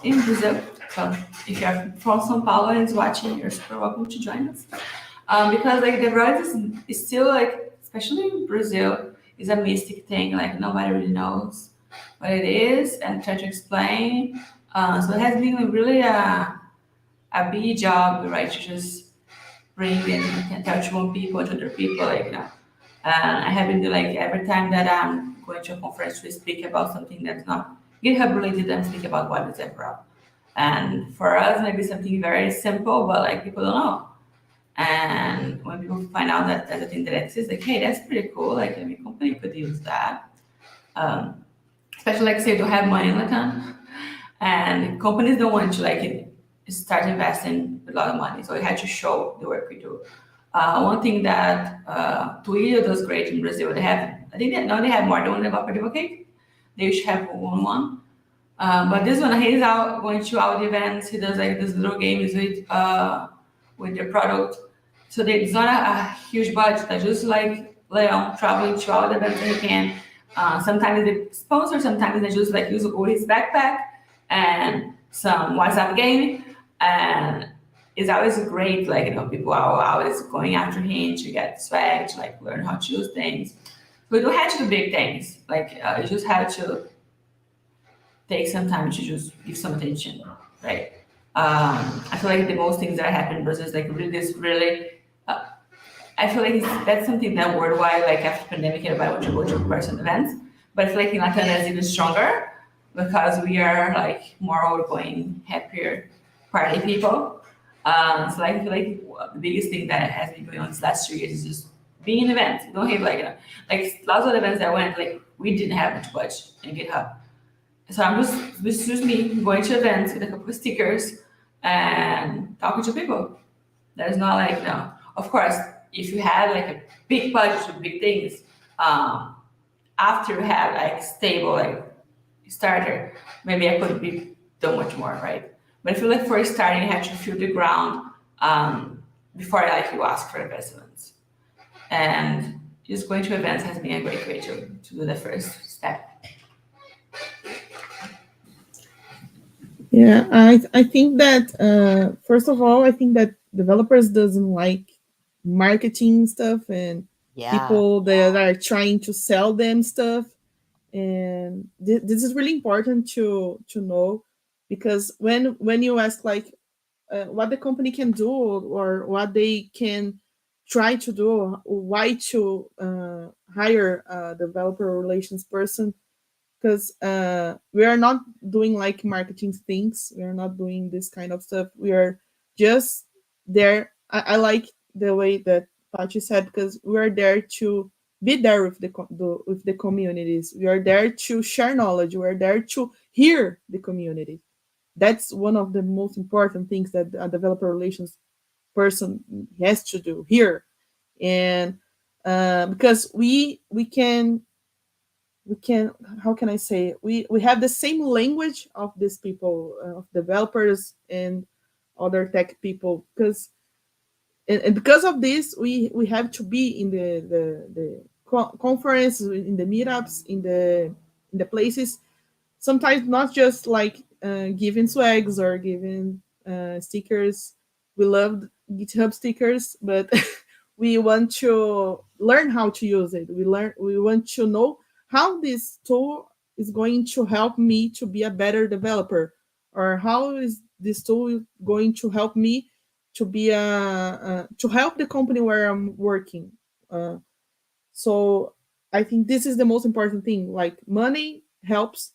in Brazil. So if you're from São Paulo and is watching, you're super welcome to join us. Because like DevRel is still like, especially in Brazil, is a mystic thing. Like nobody really knows what it is and try to explain. So it has been really a big job, right? To just bring and touch one people to other people, like I have been doing like every time that I'm going to a conference to speak about something that's not GitHub related, and speak about what is DevRel. And for us, maybe something very simple, but like people don't know. And when people find out that there's a thing that exists, like, hey, that's pretty cool. Like, any company could use that. Especially like say you don't have money in LATAM, and companies don't want to like start investing a lot of money, so you had to show the work we do. One thing that Twilio does great in Brazil, they have, I think they have more than one developer advocate. They should have one. But this one, he's out going to all the events. He does like these little games with their product. So it's not a huge budget. I just like Leon traveling to all the events that he can. Sometimes they sponsor, sometimes they just like use his backpack and some WhatsApp game, and it's always great. Like people are always going after him to get swag, to like learn how to use things. We don't have to do big things. Like you just have to take some time to just give some attention, right? I feel like the most things that happen in Brazil is like really. I feel like that's something that worldwide, like after pandemic, everybody wants to go to in-person events. But I feel like in Latin is even stronger because we are like more outgoing, happier party people. So like, I feel like the biggest thing that has been going on these last 3 years is just being in events. We don't have like lots of events that went, like we didn't have much budget in GitHub. So it's just me going to events with a couple of stickers and talking to people. There's not like, of course, if you have like a big budget with big things, after you have like stable like starter, maybe I could be done much more, right? But I feel like for starting, you have to feel the ground before like you ask for investments. And just going to events has been a great way to do the first step. Yeah, I think that first of all, I think that developers doesn't like marketing stuff and people that are trying to sell them stuff. And this is really important to know, because when you ask like what the company can do or what they can try to do, why to hire a developer relations person, because we are not doing like marketing things. We are not doing this kind of stuff. We are just there. I like the way that Pachi said, because we are there to be there with the communities. We are there to share knowledge. We are there to hear the community. That's one of the most important things that a developer relations person has to do here. And because we can, how can I say, we have the same language of these people, of developers and other tech people, because and because of this, we have to be in the conference, in the meetups, in the places. Sometimes not just like giving swags or giving stickers. We love GitHub stickers, but we want to learn how to use it. We want to know how this tool is going to help me to be a better developer, or how is this tool going to help me to be to help the company where I'm working. Uh, so I think this is the most important thing. Like money helps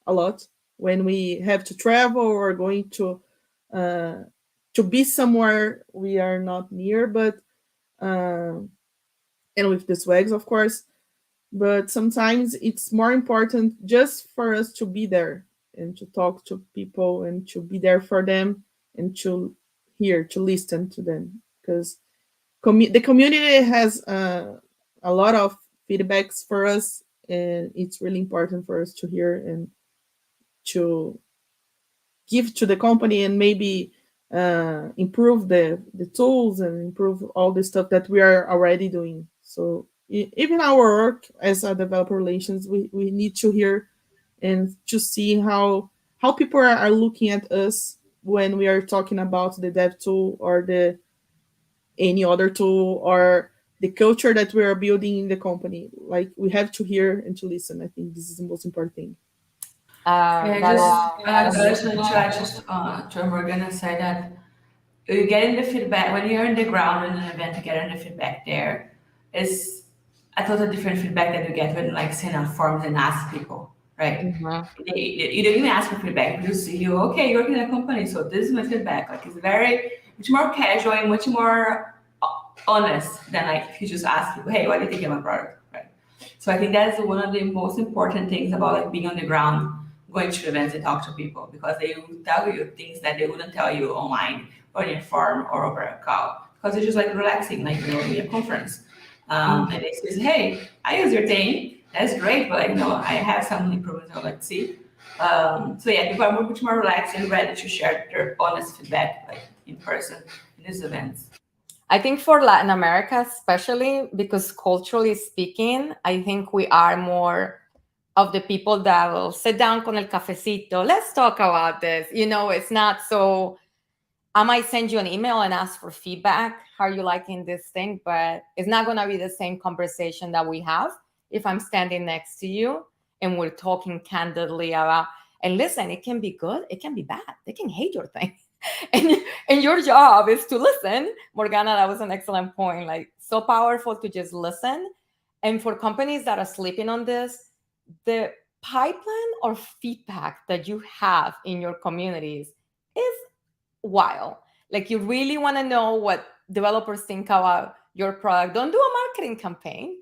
a lot when we have to travel or going uh, to be somewhere we are not near, but uh, and with the swags, of course. But sometimes it's more important just for us to be there and to talk to people and to be there for them and to hear, to listen to them, because the community has a lot of feedbacks for us, and it's really important for us to hear and to give to the company, and maybe improve the tools and improve all the stuff that we are already doing. So even our work as a developer relations, we need to hear and to see how people are looking at us when we are talking about the dev tool or the any other tool or the culture that we are building in the company. Like we have to hear and to listen. I think this is the most important thing. Yeah, That is I that is just want to add to what Morganna said that you getting the feedback when you're in the ground in an event, getting the feedback there is a totally different feedback that you get when like send out forms and ask people, right? Mhm. You don't even ask for feedback. You see, you okay, you're in a company, so this is my feedback. Like it's very much more casual and much more honest than like if you just ask people, hey, what do you think of my product, right? So I think that's one of the most important things about like being on the ground, going to events and talk to people because they will tell you things that they wouldn't tell you online or in a forum or over a call because it's just like relaxing, like in a conference. And they say, hey, I use your thing. That's great, but I have some improvements I would like to see. So yeah, people are much more relaxed and ready to share their honest feedback, like in person in these events. I think for Latin America, especially because culturally speaking, I think we are more of the people that will sit down con el cafecito. Let's talk about this. It's not so. I might send you an email and ask for feedback. How are you liking this thing? But it's not going to be the same conversation that we have if I'm standing next to you and we're talking candidly about. And listen, it can be good, it can be bad. They can hate your thing. And your job is to listen. Morganna, that was an excellent point. Like, so powerful to just listen. And for companies that are sleeping on this, the pipeline or feedback that you have in your communities is wild. Like, you really want to know what developers think about your product. Don't do a marketing campaign.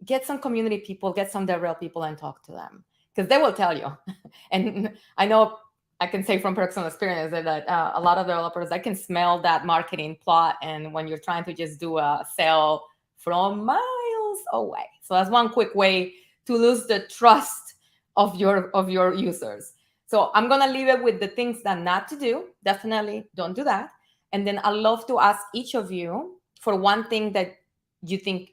Get some community people, get some DevRel people, and talk to them because they will tell you. And I know I can say from personal experience that a lot of developers, I can smell that marketing plot, and when you're trying to just do a sale from miles away. So that's one quick way to lose the trust of your users. So I'm gonna leave it with the things that not to do. Definitely don't do that. And then I'd love to ask each of you for one thing that you think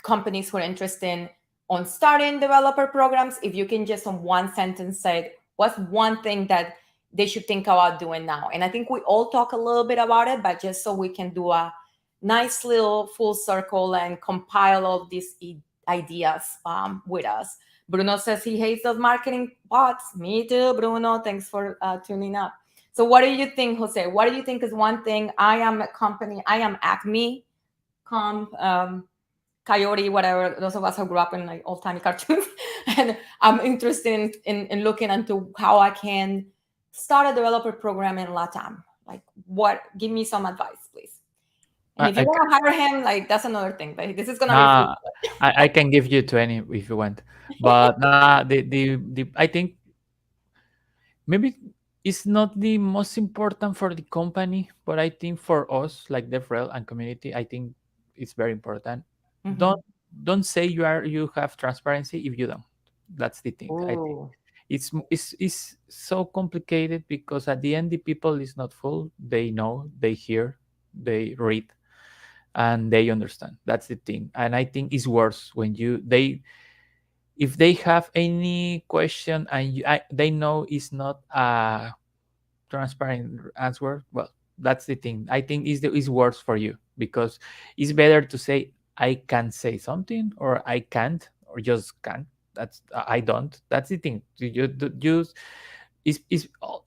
companies who are interested on starting developer programs, if you can just on one sentence say what's one thing that they should think about doing now. And I think we all talk a little bit about it, but just so we can do a nice little full circle and compile all these ideas with us. Bruno says he hates those marketing bots. Me too, Bruno. Thanks for tuning up. So what do you think, Jose? What do you think is one thing? I am a company, I am Acme, Coyote, whatever, those of us who grew up in like old-timey cartoons. And I'm interested in looking into how I can start a developer program in LATAM. Like, give me some advice, please. And if you want to hire him, like, that's another thing. But this is going to be free. I can give you 20 if you want. But I think maybe it's not the most important for the company, but I think for us, like DevRel and community, I think it's very important. Mhm. Don't say you have transparency if you don't. That's the thing. I think Ooh. it's so complicated because at the end the people is not full. They know, they hear, they read, and they understand. That's the thing. And I think it's worse when they if they have any question and they know it's not a transparent answer, well, that's the thing. I think is worse for you, because it's better to say I can say something, or I can't, or just can't. That's I don't. That's the thing. You is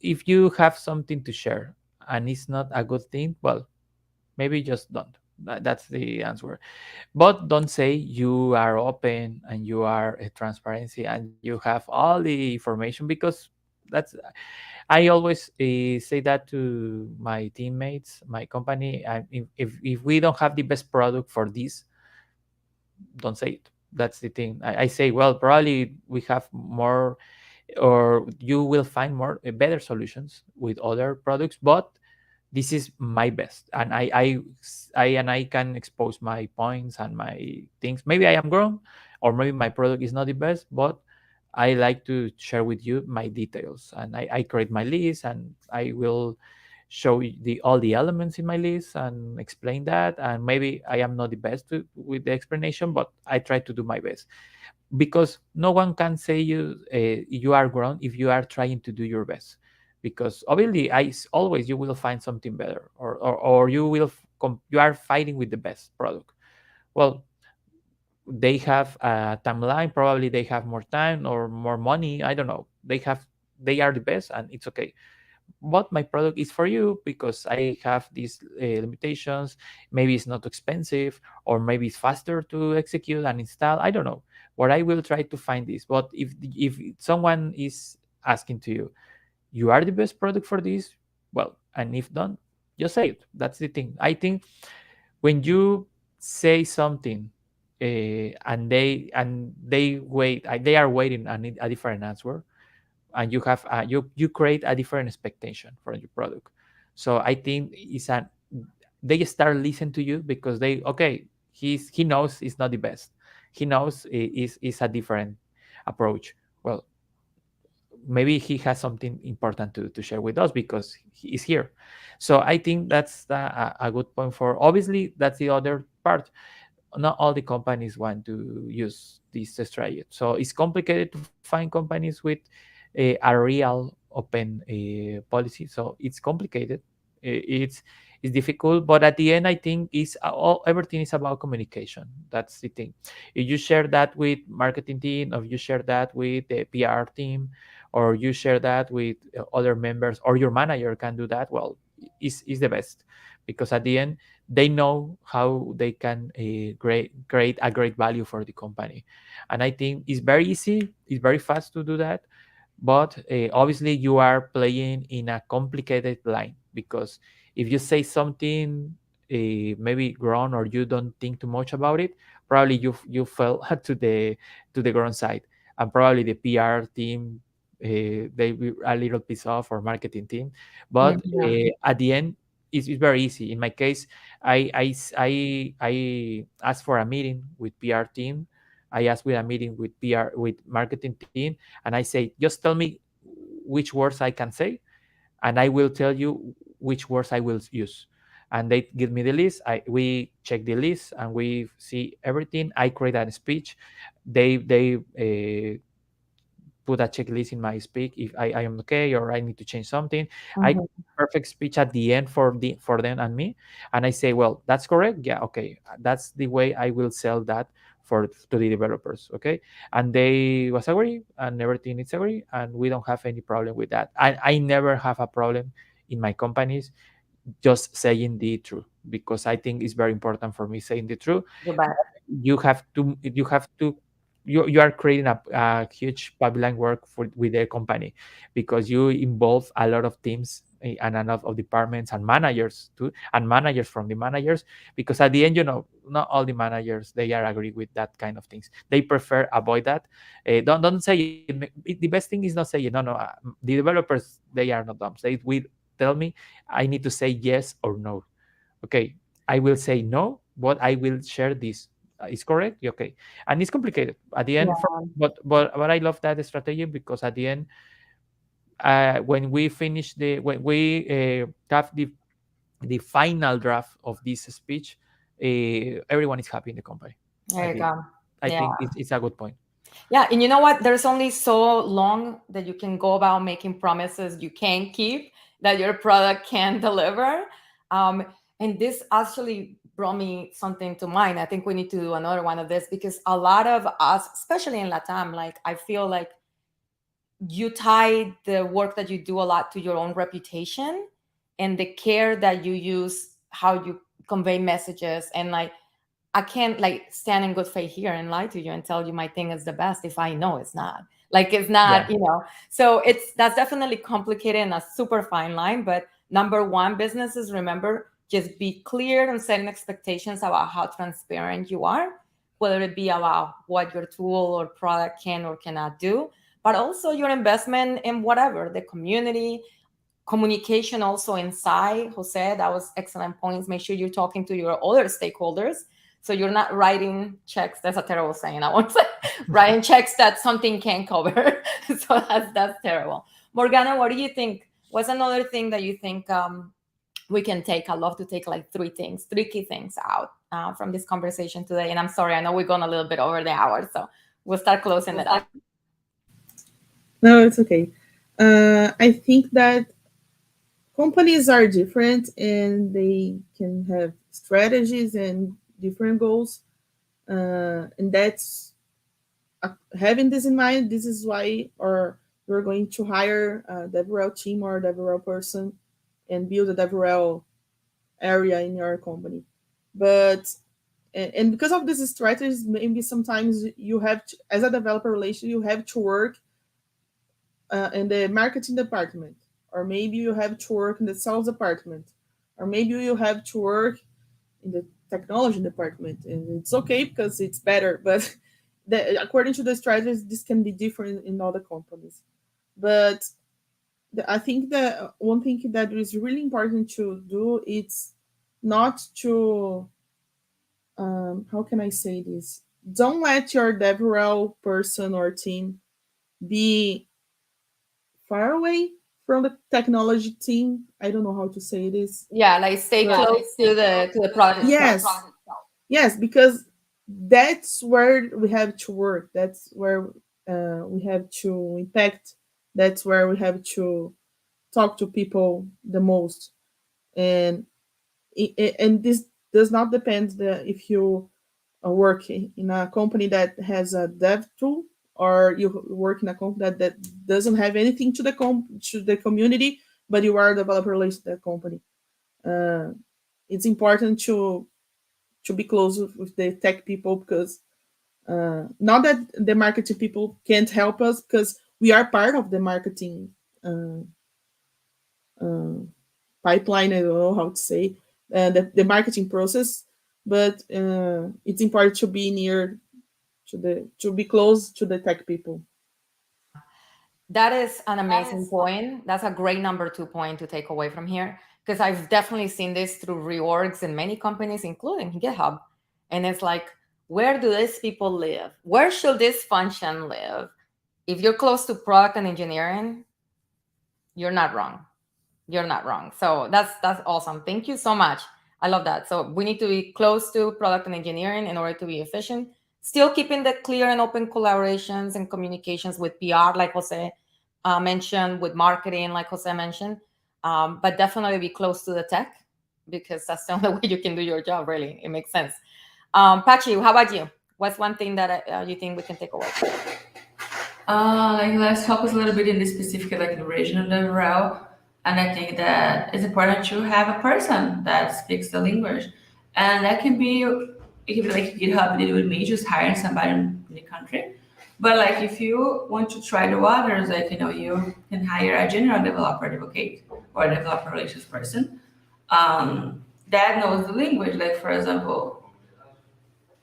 if you have something to share and it's not a good thing, well, maybe just don't. That's the answer. But don't say you are open and you are a transparency and you have all the information, because that's I always say that to my teammates, my company. If we don't have the best product for this, don't say it. That's the thing. I say, well, probably we have more, or you will find more better solutions with other products, but this is my best, and I can expose my points and my things. Maybe I am wrong, or maybe my product is not the best, but I like to share with you my details, and I create my list, and I will show you all the elements in my list and explain that. And maybe I am not the best with the explanation, but I try to do my best, because no one can say you are wrong if you are trying to do your best. Because obviously always you will find something better, or you will you are fighting with the best product. Well, they have a timeline, probably they have more time or more money, I don't know. They are the best, and it's okay. But my product is for you because I have these limitations. Maybe it's not expensive, or maybe it's faster to execute and install. I don't know. What I will try to find this. But if someone is asking to you, you are the best product for this, well, and if not, just say it. That's the thing. I think when you say something, and they wait, they are waiting and need a different answer, and you have you create a different expectation for your product. So I think they start listening to you, because they, okay, he knows it's not the best, he knows is a different approach. Well, maybe he has something important to share with us because he is here. So I think that's a good point. For obviously, that's the other part. Not all the companies want to use this strategy, so it's complicated to find companies with a real open policy. So it's complicated. It's difficult, but at the end, I think everything is about communication. That's the thing. If you share that with marketing team, or you share that with the PR team, or you share that with other members, or your manager can do that, well, is the best. Because at the end, they know how they can create a great value for the company. And I think it's very easy, it's very fast to do that. But obviously you are playing in a complicated line, because if you say something maybe wrong, or you don't think too much about it, probably you fell to the ground side. And probably the PR team, they will a little piece off, or marketing team. But Yeah. at the end, it's very easy. In my case, I asked for a meeting with PR team. I asked with a meeting with marketing team, and I say, just tell me which words I can say, and I will tell you which words I will use. And they give me the list. We check the list, and we see everything. I create a speech. They put a checklist in my speak if I am okay, or I need to change something. I Mhm. perfect speech at the end for them and me, and I say, well, that's correct. Yeah, okay, that's the way I will sell that to the developers. Okay, and they was agree, and everything is agree, and we don't have any problem with that. I never have a problem in my companies just saying the truth, because I think it's very important for me saying the truth. The best. You are creating a huge pipeline work with their company, because you involve a lot of teams, and a lot of departments and managers too, and managers from the managers. Because at the end, not all the managers, they are agree with that kind of things. They prefer avoid that. Don't say it. The best thing is not saying no, no. The developers, they are not dumb. They will tell me I need to say yes or no. Okay, I will say no, but I will share this. Is correct? Okay, and it's complicated at the end. Yeah. But I love that strategy, because at the end, when we finish when we have the final draft of this speech, everyone is happy in the company. There you go. I think it's a good point. Yeah, and you know what? There's only so long that you can go about making promises you can't keep, that your product can deliver. And this actually brought me something to mind. I think we need to do another one of this, because a lot of us, especially in LATAM, like I feel like you tie the work that you do a lot to your own reputation and the care that you use, how you convey messages. And like, I can't like stand in good faith here and lie to you and tell you my thing is the best if I know it's not. Like it's not, you know. So that's definitely complicated and a super fine line. But number one, businesses, remember, just be clear and setting expectations about how transparent you are, whether it be about what your tool or product can or cannot do, but also your investment in whatever, the community, communication also inside. Jose, that was excellent points. Make sure you're talking to your other stakeholders. So you're not writing checks. That's a terrible saying. I won't say writing checks that something can't cover. So that's terrible. Morganna, what do you think? What's another thing that you think we can take? I'd love to take like three key things out from this conversation today. And I'm sorry, I know we're going a little bit over the hour, so we'll start closing it up. No, it's okay. I think that companies are different and they can have strategies and different goals. And that's having this in mind. This is why we're going to hire a DevRel team or a DevRel person and build a DevRel area in your company. But and because of these strategies, maybe sometimes you have to, as a developer relation, you have to work in the marketing department, or maybe you have to work in the sales department, or maybe you have to work in the technology department. And it's okay because it's better, but according to the strategies, this can be different in other companies. But I think that one thing that is really important to do is not to, how can I say this? Don't let your DevRel person or team be far away from the technology team. I don't know how to say this. Yeah, like stay close to the product. Yes, because that's where we have to work. That's where we have to impact. That's where we have to talk to people the most. And this does not depend if you work in a company that has a dev tool, or you work in a company that doesn't have anything to the community, but you are a developer related to that company. It's important to be close with the tech people, because not that the marketing people can't help us, because we are part of the marketing pipeline. I don't know how to say the marketing process, but it's important to be near to be close to the tech people. That is an amazing point. That's a great number 2 point to take away from here, because I've definitely seen this through reorgs in many companies, including GitHub. And it's like, where do these people live? Where should this function live? If you're close to product and engineering, you're not wrong. You're not wrong. So that's awesome. Thank you so much. I love that. So we need to be close to product and engineering in order to be efficient. Still keeping the clear and open collaborations and communications with PR, like Jose mentioned, with marketing, like Jose mentioned, but definitely be close to the tech, because that's the only way you can do your job, really. It makes sense. Pachi, how about you? What's one thing that you think we can take away? Let's focus a little bit in the specific, like the regional DevRel. And I think that it's important to have a person that speaks the language. And that can be, it can be like GitHub did with me, just hiring somebody in the country. But like if you want to try the waters, like, you can hire a general developer advocate or a developer relations person that knows the language. Like, for example,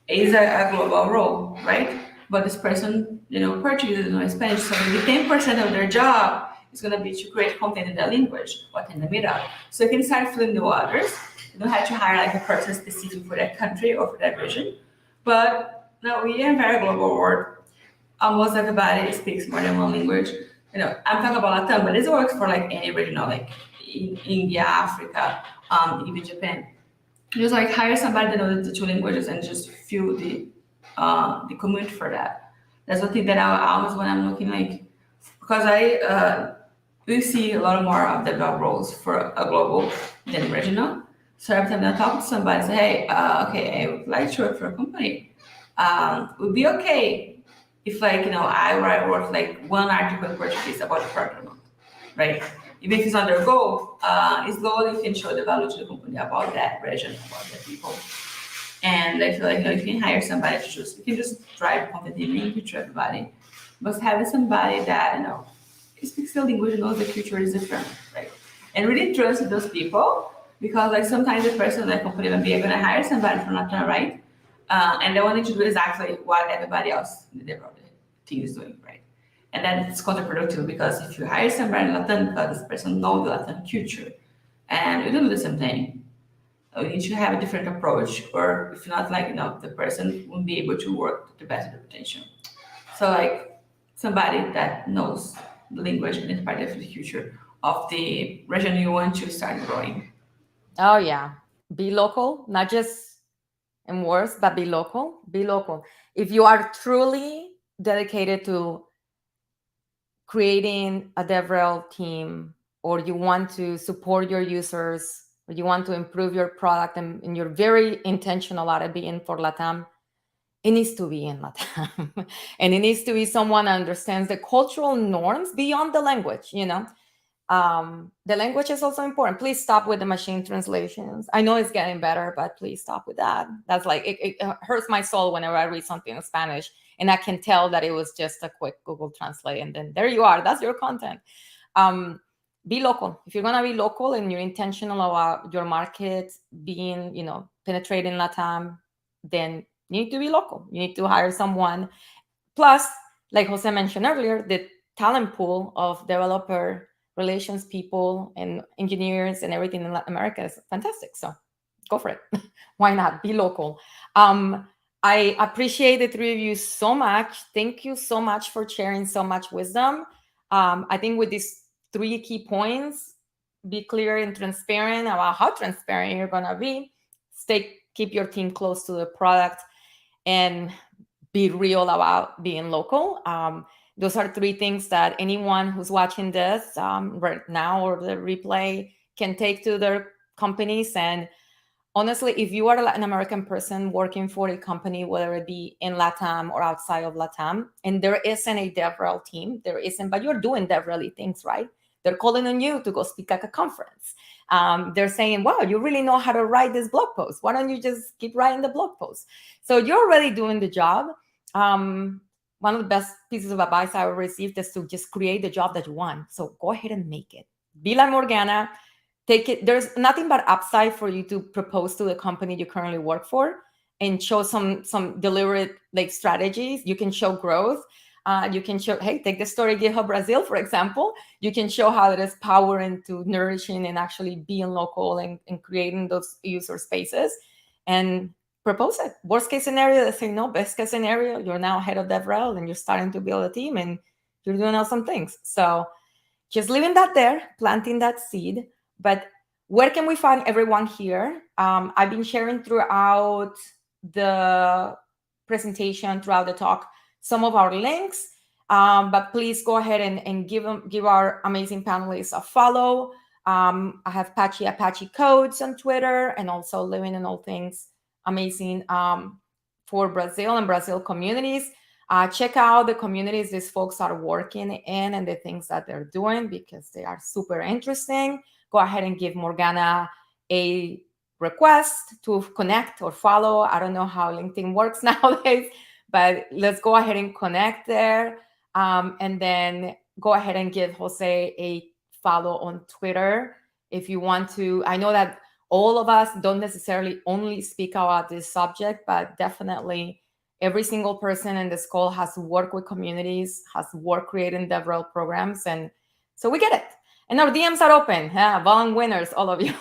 is a global role, right? But this person, Portuguese, doesn't know Spanish, so maybe 10% of their job is going to be to create content in that language, what in the middle. So you can start filling the waters. You don't have to hire like a person specific for that country or for that region. But now we are in a very global world. Almost everybody speaks more than one language. I'm talking about LATAM, but this works for like any regional, like in India, Africa, even Japan. Just like hire somebody that knows the two languages and just fuel the community for that. That's one thing that I always, when I'm looking like, because we see a lot more of the job roles for a global than regional. So every time I talk to somebody, I say, hey, okay, I would like to work for a company. Would be okay if I write like one article in Portuguese about a program, right? Even if it's not their goal, it's goal you can show the value to the company about that region, about the people. And I feel like if you can hire somebody to you can just drive content in to everybody. But having somebody that speaks the language, knows the culture is different, right? And really trust those people, because like sometimes the person in that company will be able to hire somebody from LATAM, right? And they want to do exactly what everybody else in the development team is doing, right? And then it's counterproductive, because if you hire somebody in LATAM, because this person knows the LATAM culture, and you don't do the same thing, you need to have a different approach, or if not, like the person won't be able to work to the best of their potential. So like somebody that knows the language and is part of the future of the region you want to start growing. Oh yeah, be local, not just in words, but be local. Be local. If you are truly dedicated to creating a DevRel team, or you want to support your users, or you want to improve your product, and you're very intentional about it being for LATAM, it needs to be in LATAM. And it needs to be someone who understands the cultural norms beyond the language, the language is also important. Please stop with the machine translations. I know it's getting better, but please stop with that. That's like, it hurts my soul whenever I read something in Spanish and I can tell that it was just a quick Google Translate, and then there you are, that's your content. Be local. If you're going to be local and you're intentional about your market being, penetrating LATAM, then you need to be local. You need to hire someone. Plus, like Jose mentioned earlier, the talent pool of developer relations people and engineers and everything in Latin America is fantastic. So go for it. Why not? Be local. I appreciate the three of you so much. Thank you so much for sharing so much wisdom. I think with these three key points, be clear and transparent about how transparent you're going to be. Keep your team close to the product, and be real about being local. Those are three things that anyone who's watching this right now or the replay can take to their companies. And honestly, if you are a Latin American person working for a company, whether it be in LATAM or outside of LATAM, and there isn't a DevRel team, but you're doing DevRel things, right? They're calling on you to go speak at a conference. They're saying, wow, you really know how to write this blog post. Why don't you just keep writing the blog post? So you're already doing the job. One of the best pieces of advice I ever received is to just create the job that you want. So go ahead and make it. Be like Morganna. Take it. There's nothing but upside for you to propose to the company you currently work for and show some deliberate strategies. You can show growth. You can show, hey, take the story GitHub Brazil, for example. You can show how it is power into nourishing and actually being local and creating those user spaces, and propose it. Worst case scenario, they say no. Best case scenario, you're now head of DevRel and you're starting to build a team and you're doing awesome things. So just leaving that there, planting that seed. But where can we find everyone here? I've been sharing throughout the presentation, throughout the talk, some of our links. But please go ahead and give our amazing panelists a follow. I have Pachi Apache Codes on Twitter, and also Living in All Things Amazing for Brazil and Brazil communities. Check out the communities these folks are working in and the things that they're doing, because they are super interesting. Go ahead and give Morganna a request to connect or follow. I don't know how LinkedIn works nowadays, but let's go ahead and connect there. And then go ahead and give Jose a follow on Twitter if you want to. I know that all of us don't necessarily only speak about this subject, but definitely every single person in this call has worked with communities, has worked creating DevRel programs. And so we get it. And our DMs are open. Volun winners, all of you.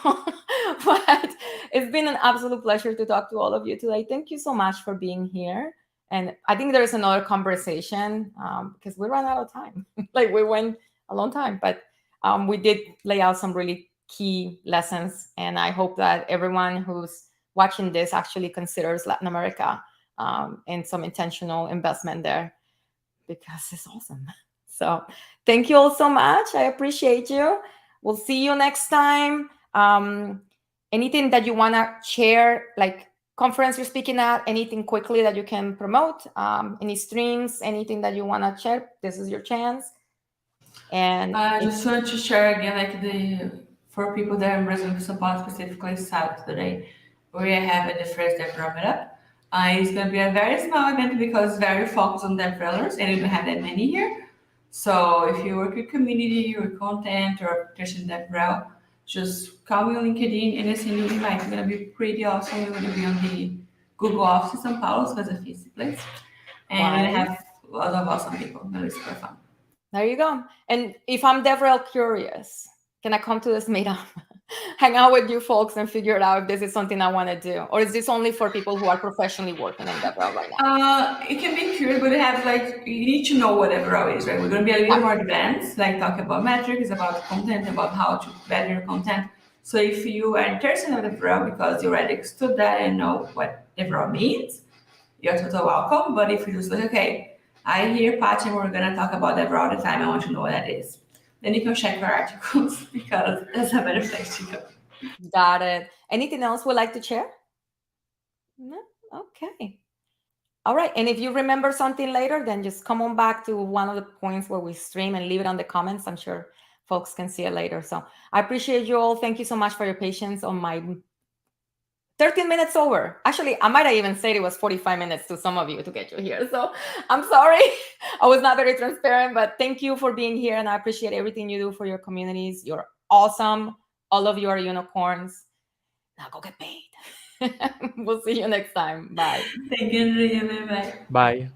But it's been an absolute pleasure to talk to all of you today. Thank you so much for being here. And I think there's another conversation because we ran out of time. We went a long time, but we did lay out some really key lessons. And I hope that everyone who's watching this actually considers Latin America and some intentional investment there, because it's awesome. So thank you all so much. I appreciate you. We'll see you next time. Anything that you want to share, like conference you're speaking at, anything quickly that you can promote, any streams, anything that you want to share, this is your chance. And I just want to share again, like for people that are in Brazil, São Paulo specifically, Saturday, we have the first DevRel meetup. It's going to be a very small event because it's very focused on DevRelers, and we don't have that many here. So if you work with community or content or application DevRel, just call me on LinkedIn and I send you an invite. It's going to be pretty awesome. We're going to be on the Google office in São Paulo, so it's a fancy place. And we have a lot of awesome people. It's going to be super fun. There you go. And if I'm DevRel curious, can I come to this meetup, hang out with you folks, and figure it out if this is something I want to do? Or is this only for people who are professionally working in DevRel right now? It can be curious, but you need to know what DevRel is, right? We're going to be a little more advanced, like talk about metrics, about content, about how to better your content. So if you are interested in DevRel because you already understood that and know what DevRel means, you're totally welcome. But if you're just like, okay, I hear Pachi and we're going to talk about DevRel all the time, I want to know what that is, then you can check our articles because that's a better place to go. Got it. Anything else we'd like to share? No? Okay. All right. And if you remember something later, then just come on back to one of the points where we stream and leave it on the comments. I'm sure folks can see it later. So I appreciate you all. Thank you so much for your patience on my 13 minutes over. Actually, I might have even said it was 45 minutes to some of you to get you here. So I'm sorry. I was not very transparent, but thank you for being here. And I appreciate everything you do for your communities. You're awesome. All of you are unicorns. Now go get paid. We'll see you next time. Bye. Thank you, Andrea. Bye. Bye.